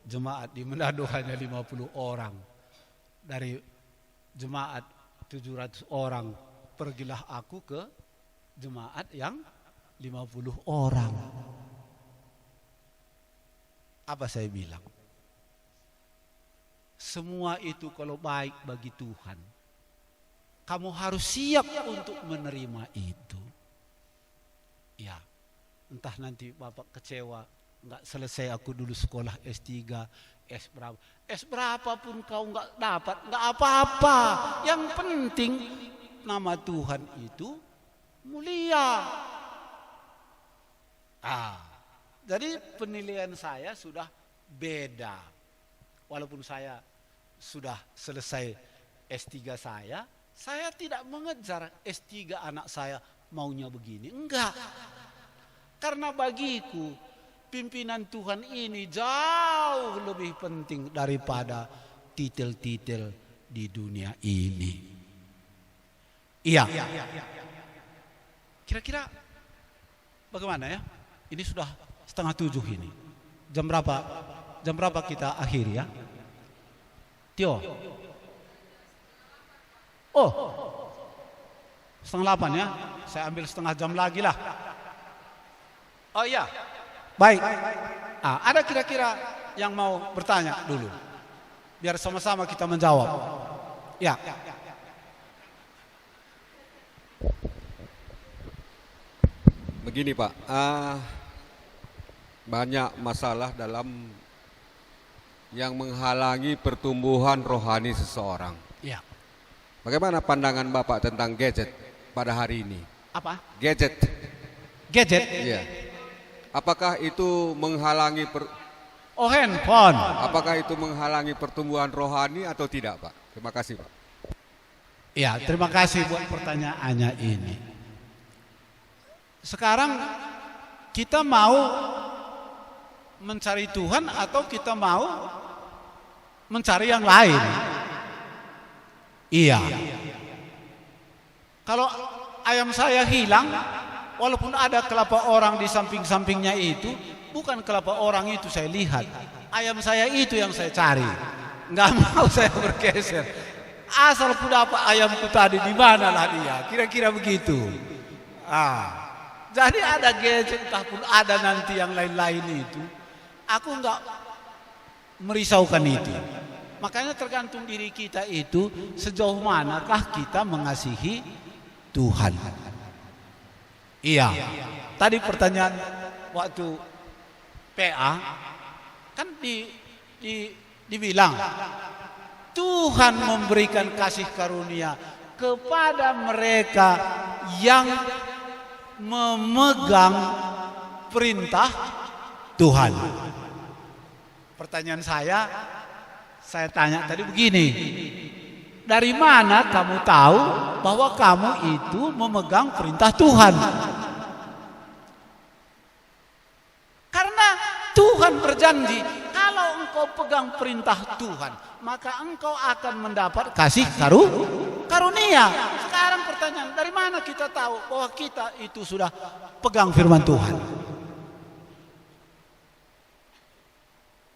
Jemaat di Manado hanya 50 orang. Dari jemaat 700 orang, pergilah aku ke jemaat yang 50 orang. Apa saya bilang? Semua itu kalau baik bagi Tuhan, kamu harus siap untuk menerima itu. Ya, entah nanti Bapak kecewa, nggak selesai aku dulu sekolah S3, S berapa pun kau nggak dapat, nggak apa-apa. Yang penting nama Tuhan itu mulia. Jadi penilaian saya sudah beda. Walaupun saya sudah selesai S3 saya tidak mengejar S3 anak saya maunya begini. Enggak. Karena bagiku pimpinan Tuhan ini jauh lebih penting daripada titel-titel di dunia ini. Iya. Kira-kira bagaimana ya? Ini sudah 6:30 ini. Jam berapa kita akhir ya? Tio. Oh. 7:30 ya. Saya ambil setengah jam lagi lah. Oh iya, baik. Ada kira-kira yang mau bertanya dulu? Biar sama-sama kita menjawab. Ya. Begini Pak, banyak masalah dalam yang menghalangi pertumbuhan rohani seseorang. Ya. Bagaimana pandangan Bapak tentang gadget pada hari ini? Apa? Gadget. Gadget? Iya. Apakah itu menghalangi Oh, handphone. apakah itu menghalangi pertumbuhan rohani atau tidak, Pak? Terima kasih, Pak. Ya, terima kasih buat pertanyaannya ini. Sekarang kita mau mencari Tuhan atau kita mau mencari yang lain? Iya. Kalau ayam saya hilang, walaupun ada kelapa orang di samping-sampingnya itu, bukan kelapa orang itu saya lihat, ayam saya itu yang saya cari. Nggak mau saya bergeser. Asal pun apa ayamku tadi, di mana lah dia? Kira-kira begitu. Jadi ada gadget, entah pun ada nanti yang lain-lain itu, aku nggak merisaukan itu. Makanya tergantung diri kita itu sejauh manakah kita mengasihi Tuhan. Iya. Tadi pertanyaan waktu PA kan dibilang Tuhan memberikan kasih karunia kepada mereka yang memegang perintah Tuhan. Pertanyaan saya tanya tadi begini, dari mana kamu tahu bahwa kamu itu memegang perintah Tuhan? Karena Tuhan berjanji, kalau engkau pegang perintah Tuhan, maka engkau akan mendapat kasih karunia. Sekarang pertanyaan, dari mana kita tahu bahwa kita itu sudah pegang firman Tuhan?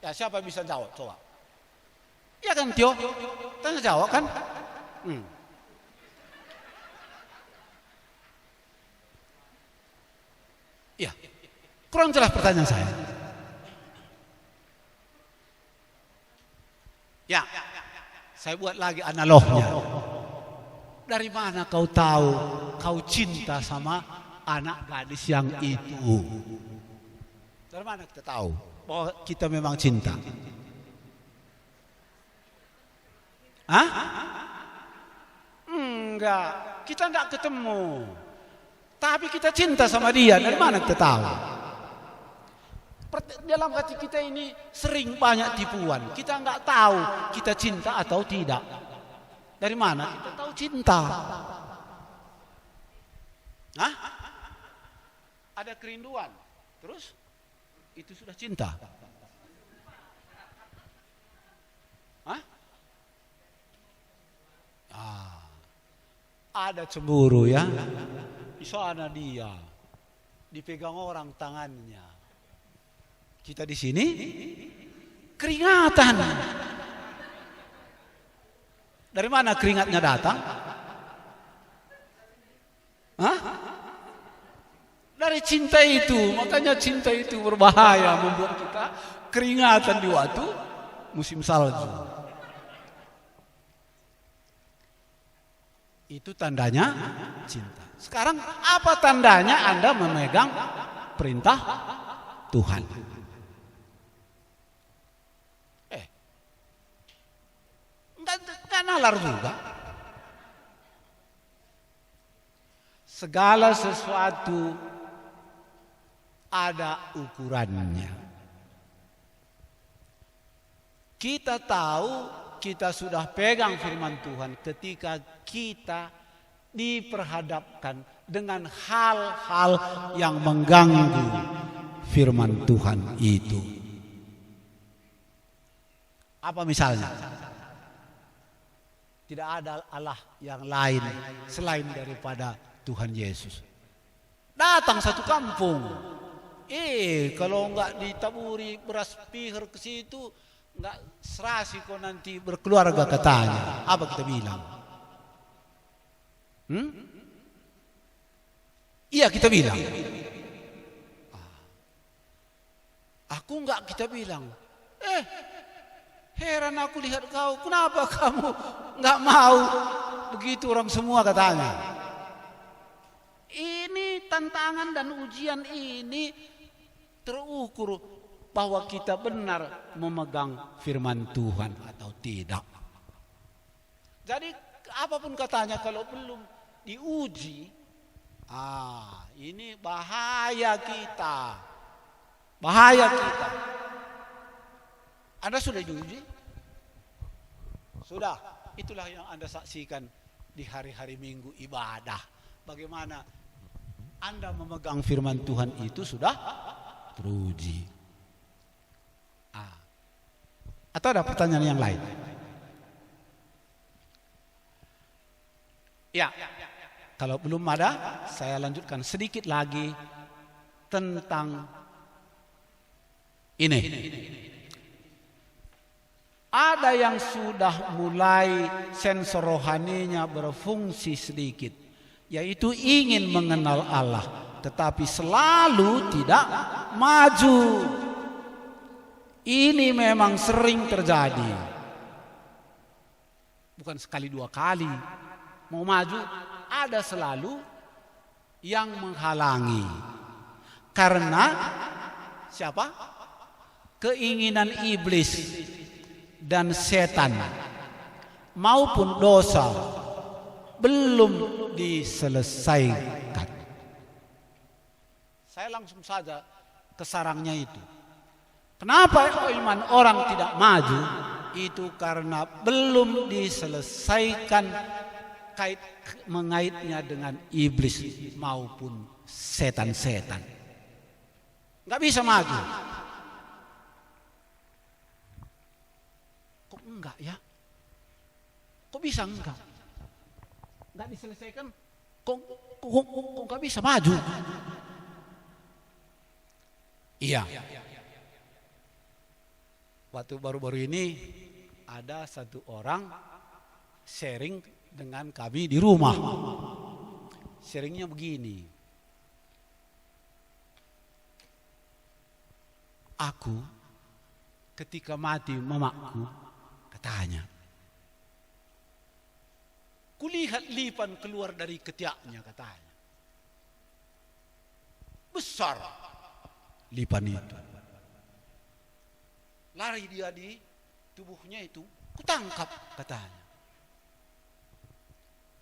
Ya, siapa bisa jawab? Coba. Ya kan, Tio? Tanya jawab kan? Ya, kurang jelas pertanyaan saya. Ya, saya buat lagi analognya. Dari mana kau tahu kau cinta sama anak gadis yang itu? Dari mana kita tahu bahwa kita memang cinta? Hah? Enggak, kita enggak ketemu. Tapi kita cinta sama dia, dari mana kita tahu? Dalam hati kita ini sering banyak tipuan. Kita enggak tahu kita cinta atau tidak. Dari mana kita tahu cinta? Hah? Ada kerinduan, terus itu sudah cinta. Hah? Ada cemburu ya. Di sana dia dipegang orang tangannya. Kita di sini keringatan. Dari mana keringatnya datang? Hah? Dari cinta itu. Makanya cinta itu berbahaya, membuat kita keringatan di waktu musim salju. Itu tandanya cinta. Sekarang apa tandanya Anda memegang perintah Tuhan? Enggak nalar juga. Segala sesuatu ada ukurannya. Kita tahu kita sudah pegang firman Tuhan ketika kita diperhadapkan dengan hal-hal yang mengganggu firman Tuhan itu. Apa misalnya? Tidak ada Allah yang lain selain daripada Tuhan Yesus. Datang satu kampung, kalau enggak ditaburi beras pihir ke situ, enggak serasi kok nanti berkeluarga katanya. Apa kita bilang? Iya kita bilang. Aku enggak, kita bilang. Heran aku lihat kau, kenapa kamu enggak mau begitu orang semua katanya. Ini tantangan dan ujian ini terukur bahwa kita benar memegang firman Tuhan atau tidak. Jadi apapun katanya kalau belum diuji, ini bahaya kita. Bahaya kita. Anda sudah diuji? Sudah. Itulah yang Anda saksikan di hari-hari Minggu ibadah. Bagaimana Anda memegang firman Tuhan itu sudah teruji. Atau ada pertanyaan yang lain? Ya. Kalau belum ada, saya lanjutkan sedikit lagi tentang ini. Ada yang sudah mulai sensor rohaninya berfungsi sedikit, yaitu ingin mengenal Allah, tetapi selalu tidak maju. Ini memang sering terjadi. Bukan sekali dua kali. Mau maju, ada selalu yang menghalangi. Karena siapa? Keinginan iblis dan setan maupun dosa belum diselesaikan. Saya langsung saja ke sarangnya itu. Kenapa iman orang tidak maju? Itu karena belum diselesaikan mengaitnya dengan iblis maupun setan-setan. Nggak bisa maju. Kok enggak ya? Kok bisa enggak? Nggak diselesaikan? Kok nggak bisa maju? Iya. Waktu baru-baru ini ada satu orang sharing dengan kami di rumah. Sharingnya begini. Aku ketika mati mamaku, katanya, kulihat lipan keluar dari ketiaknya, katanya. Besar lipan itu. Lari dia di tubuhnya itu, kutangkap, katanya.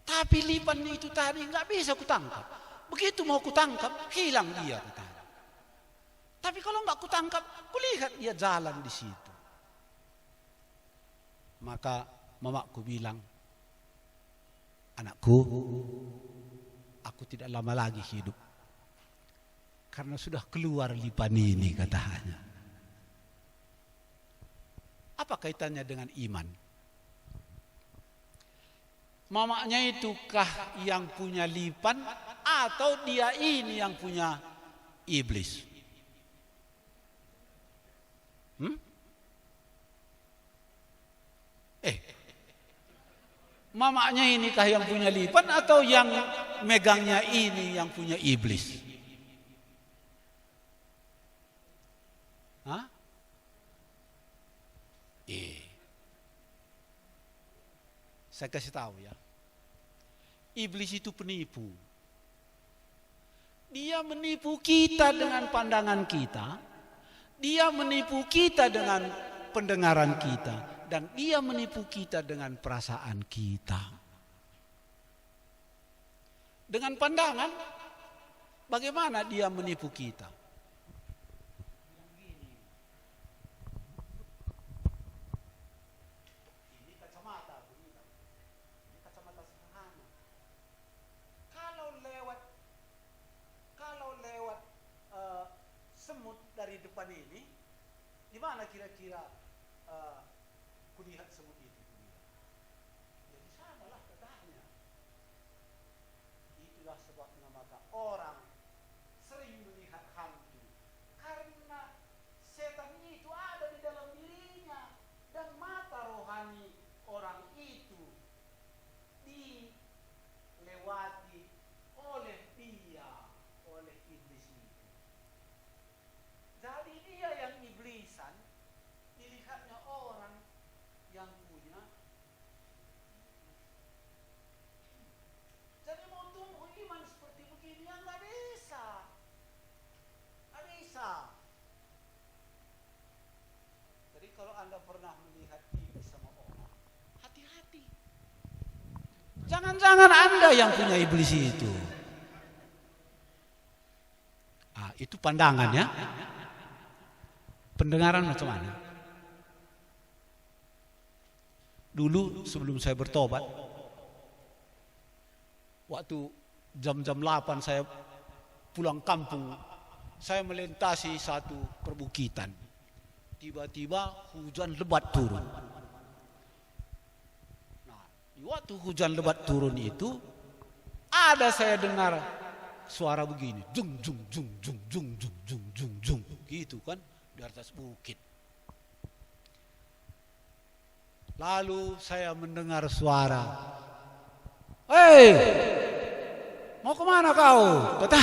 Tapi lipan itu tadi nggak bisa kutangkap. Begitu mau kutangkap, hilang dia, katanya. Tapi kalau nggak kutangkap, kulihat dia jalan di situ. Maka mamaku bilang, anakku, aku tidak lama lagi hidup. Karena sudah keluar lipan ini, katanya. Apa kaitannya dengan iman? Mamanya itukah yang punya lipan atau dia ini yang punya iblis? Mamanya inikah yang punya lipan atau yang megangnya ini yang punya iblis? Hah? Saya kasih tahu ya. Iblis itu penipu. Dia menipu kita dengan pandangan kita. Dia menipu kita dengan pendengaran kita. Dan dia menipu kita dengan perasaan kita. Dengan pandangan, bagaimana dia menipu kita? Ini kacamata, ini kacamata sederhana. Kalau lewat semut dari depan ini, di mana kira-kira kulihat semut itu? Ya di sanalah, katanya. Itulah sebabnya maka orang sering melihat hantu, karena setan itu ada di dalam dirinya dan mata rohani orang itu dilewati oleh dia. yang punya. Jadi mau tumbuh iman seperti begini yang nggak bisa. Nggak bisa. Jadi kalau Anda pernah melihat iblis sama orang, hati-hati. Jangan-jangan Anda yang punya iblis itu. Itu pandangan ya. Pendengaran macam mana? Dulu sebelum saya bertobat, waktu jam-jam 8 saya pulang kampung, saya melintasi satu perbukitan. Tiba-tiba hujan lebat turun. Nah, waktu hujan lebat turun itu, ada saya dengar suara begini, jung jung jung jung jung jung jung jung jung, gitu kan di atas bukit. Lalu saya mendengar suara, "Hei, mau kemana kau?" Kata.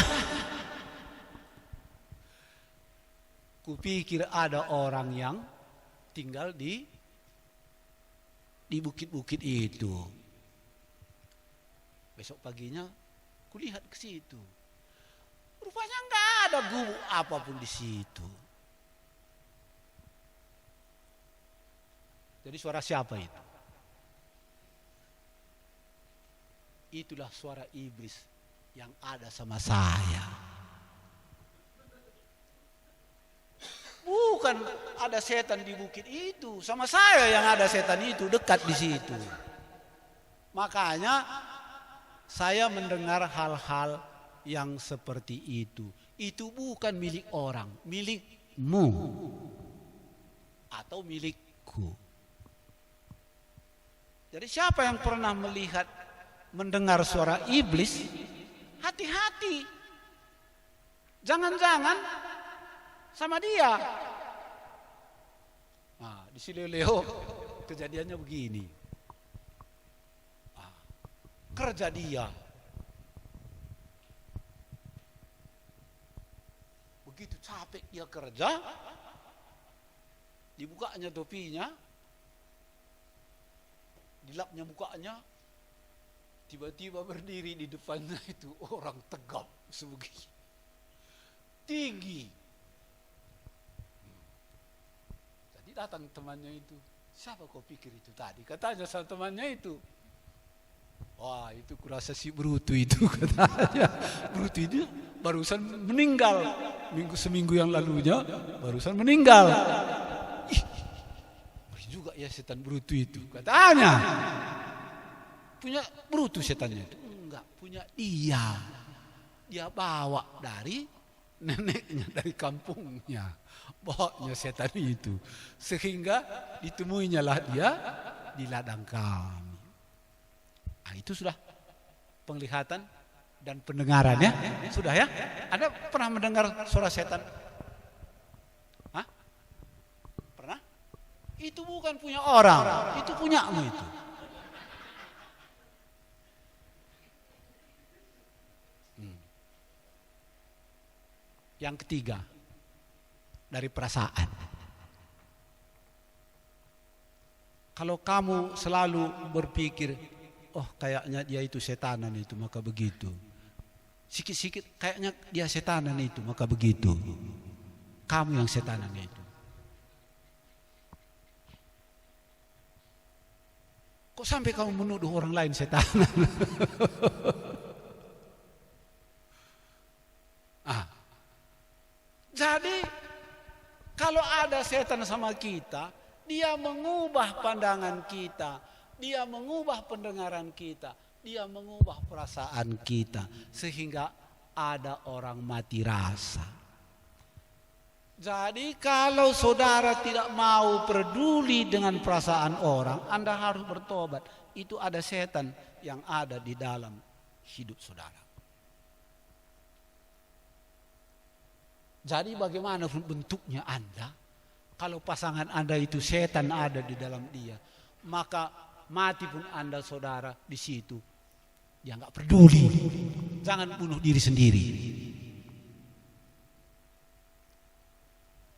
Kupikir ada orang yang tinggal di bukit-bukit itu. Besok paginya kulihat ke situ. Rupanya enggak ada gubuk apapun di situ. Jadi suara siapa itu? Itulah suara iblis yang ada sama saya. Bukan ada setan di bukit itu, sama saya yang ada setan itu dekat di situ. Makanya saya mendengar hal-hal yang seperti itu. Itu bukan milik orang, milikmu atau milikku. Jadi siapa yang pernah melihat, mendengar suara iblis, hati-hati. Jangan-jangan sama dia. Nah, di Sileleo kejadiannya begini. Kerja dia. Begitu capek dia kerja, dibukanya topinya, dilapnya mukanya, tiba-tiba berdiri di depannya itu orang tegap sebegini, tinggi. Jadi datang temannya itu, "Siapa kau pikir itu tadi?" Katanya sama temannya itu. "Wah, itu kurasa si Brutu itu," katanya. "Brutu itu barusan meninggal. Seminggu yang lalunya barusan meninggal." Ih, juga ya setan Brutu itu, katanya. Punya Brutu setannya itu? Enggak, punya dia. Dia bawa dari neneknya, dari kampungnya. Bawanya setan itu. Sehingga ditemuinya lah dia di ladang kami. Nah, itu sudah penglihatan dan pendengaran ya. Sudah ya. Anda pernah mendengar suara setan? Hah? Pernah? Itu bukan punya orang, itu punyamu itu. Yang ketiga, dari perasaan. Kalau kamu selalu berpikir, "Oh, kayaknya dia itu setanan itu," maka begitu. Sikit-sikit kayaknya dia setanan itu, maka begitu. Kamu yang setanan itu. Kok sampai kamu menuduh orang lain setanan? Jadi kalau ada setan sama kita, dia mengubah pandangan kita, dia mengubah pendengaran kita, dia mengubah perasaan kita, sehingga ada orang mati rasa. Jadi kalau saudara tidak mau peduli dengan perasaan orang, Anda harus bertobat. Itu ada setan yang ada di dalam hidup saudara. Jadi bagaimana bentuknya Anda, kalau pasangan Anda itu setan ada di dalam dia, maka mati pun Anda saudara di situ, dia nggak peduli. Jangan bunuh diri sendiri.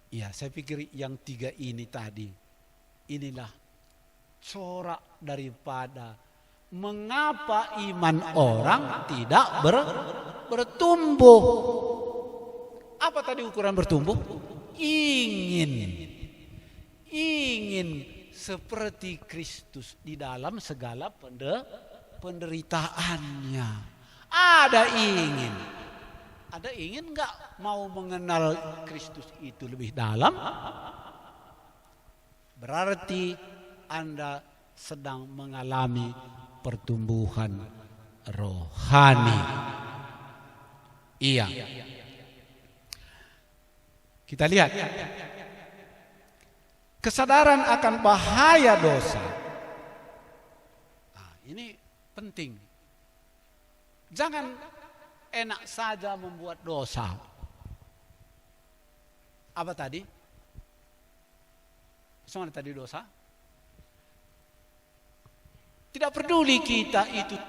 Ya, saya pikir yang tiga ini tadi, inilah corak daripada mengapa iman orang tidak bertumbuh. Apa tadi ukuran bertumbuh? Ingin seperti Kristus di dalam segala penderitaannya. Ada ingin nggak mau mengenal Kristus itu lebih dalam? Berarti Anda sedang mengalami pertumbuhan rohani. Iya. Kita lihat. Kesadaran akan bahaya dosa. Nah, ini penting. Jangan enak saja membuat dosa. Apa tadi? Mana tadi dosa? Tidak peduli kita itu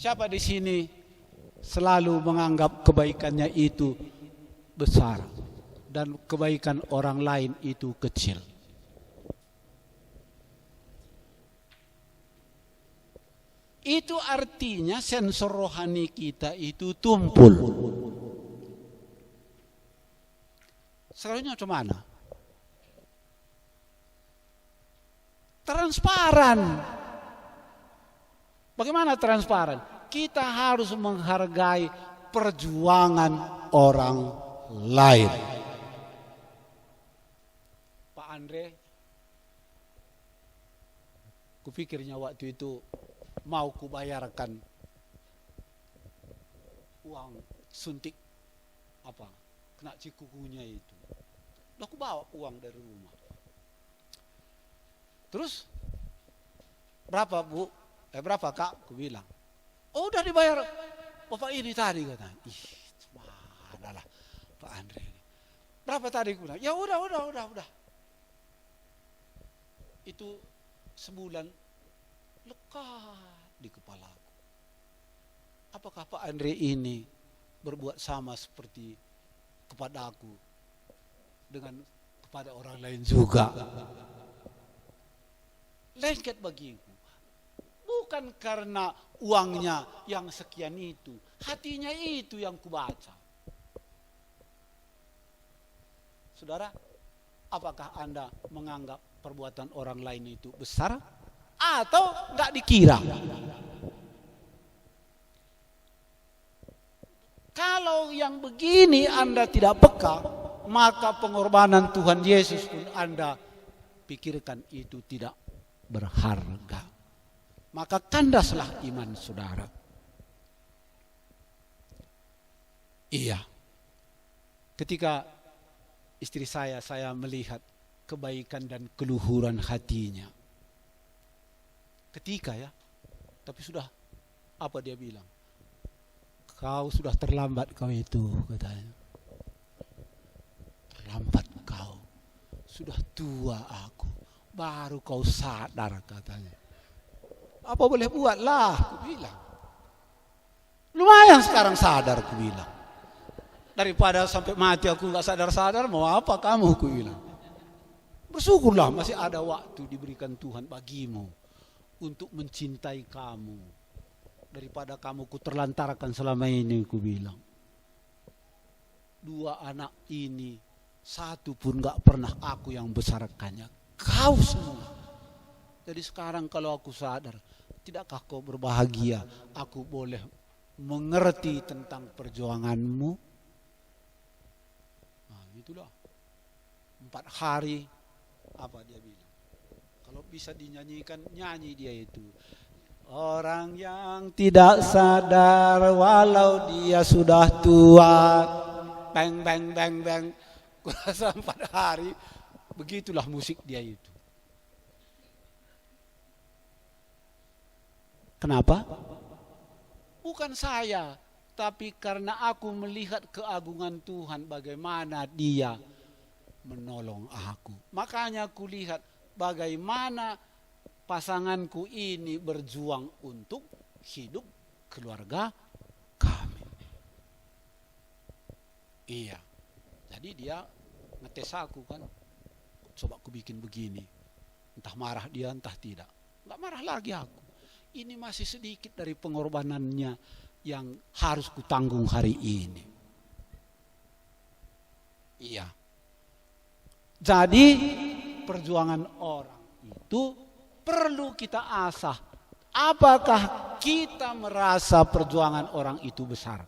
siapa di sini selalu menganggap kebaikannya itu besar dan kebaikan orang lain itu kecil? Itu artinya sensor rohani kita itu tumpul. Seharusnya macam mana? Transparan. Bagaimana transparan? Kita harus menghargai perjuangan orang lain. Pak Andre, kupikirnya waktu itu mau kubayarkan uang suntik apa kena cikukunya itu. Udah aku bawa uang dari rumah. Terus berapa Bu? Berapa Kak? Aku bilang. Oh udah dibayar Bapak ini tadi katanya. Ih, mana lah Pak Andre ini. Berapa tadi? Aku bilang. Ya udah. Itu sebulan lekat di kepalaku. Apakah Pak Andre ini berbuat sama seperti kepada aku dengan kepada orang lain juga? Lengket bagiku. Bukan karena uangnya yang sekian itu, hatinya itu yang kubaca. Saudara, apakah Anda menganggap perbuatan orang lain itu besar atau enggak dikira? Kalau yang begini Anda tidak peka, maka pengorbanan Tuhan Yesus pun Anda pikirkan itu tidak berharga. Maka kandaslah iman saudara. Iya. Ketika istri saya melihat kebaikan dan keluhuran hatinya. Ketika ya, tapi sudah apa dia bilang? Kau sudah terlambat kau itu, katanya. Terlambat kau. Sudah tua aku. Baru kau sadar, katanya. Apa boleh buatlah, aku bilang. Lumayan sekarang sadar, aku bilang. Daripada sampai mati aku nggak sadar-sadar, mau apa kamu, aku bilang. Bersyukurlah masih ada waktu diberikan Tuhan bagimu untuk mencintai kamu. Daripada kamu ku terlantarkan selama ini, aku bilang. Dua anak ini, satu pun nggak pernah aku yang besarkannya. Kau semua. Jadi sekarang kalau aku sadar, tidakkah kau berbahagia? Aku boleh mengerti tentang perjuanganmu. Nah, itulah 4 hari Apa dia bilang? Kalau bisa dinyanyikan, nyanyi dia itu. Orang yang tidak sadar walau dia sudah tua. Bang, bang, bang, bang. Kurasa 4 hari. Begitulah musik dia itu. Kenapa? Bukan saya, tapi karena aku melihat keagungan Tuhan, bagaimana dia menolong aku. Makanya aku lihat bagaimana pasanganku ini berjuang untuk hidup keluarga kami. Iya, jadi dia ngetes aku kan, coba aku bikin begini. Entah marah dia, entah tidak. Enggak marah lagi aku. Ini masih sedikit dari pengorbanannya yang harus kutanggung hari ini. Iya. Jadi perjuangan orang itu perlu kita asah. Apakah kita merasa perjuangan orang itu besar?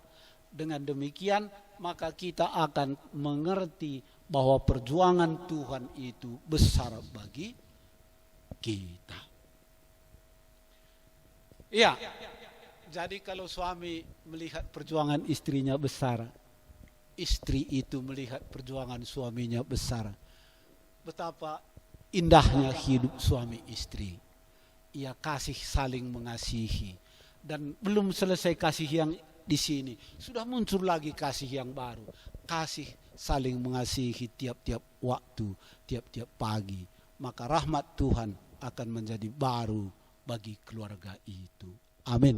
Dengan demikian maka kita akan mengerti bahwa perjuangan Tuhan itu besar bagi kita. Iya. Jadi kalau suami melihat perjuangan istrinya besar, istri itu melihat perjuangan suaminya besar. Betapa indahnya hidup suami istri. Ia kasih saling mengasihi. Dan belum selesai kasih yang di sini, sudah muncul lagi kasih yang baru. Kasih saling mengasihi tiap-tiap waktu, tiap-tiap pagi. Maka rahmat Tuhan akan menjadi baru bagi keluarga itu. Amin.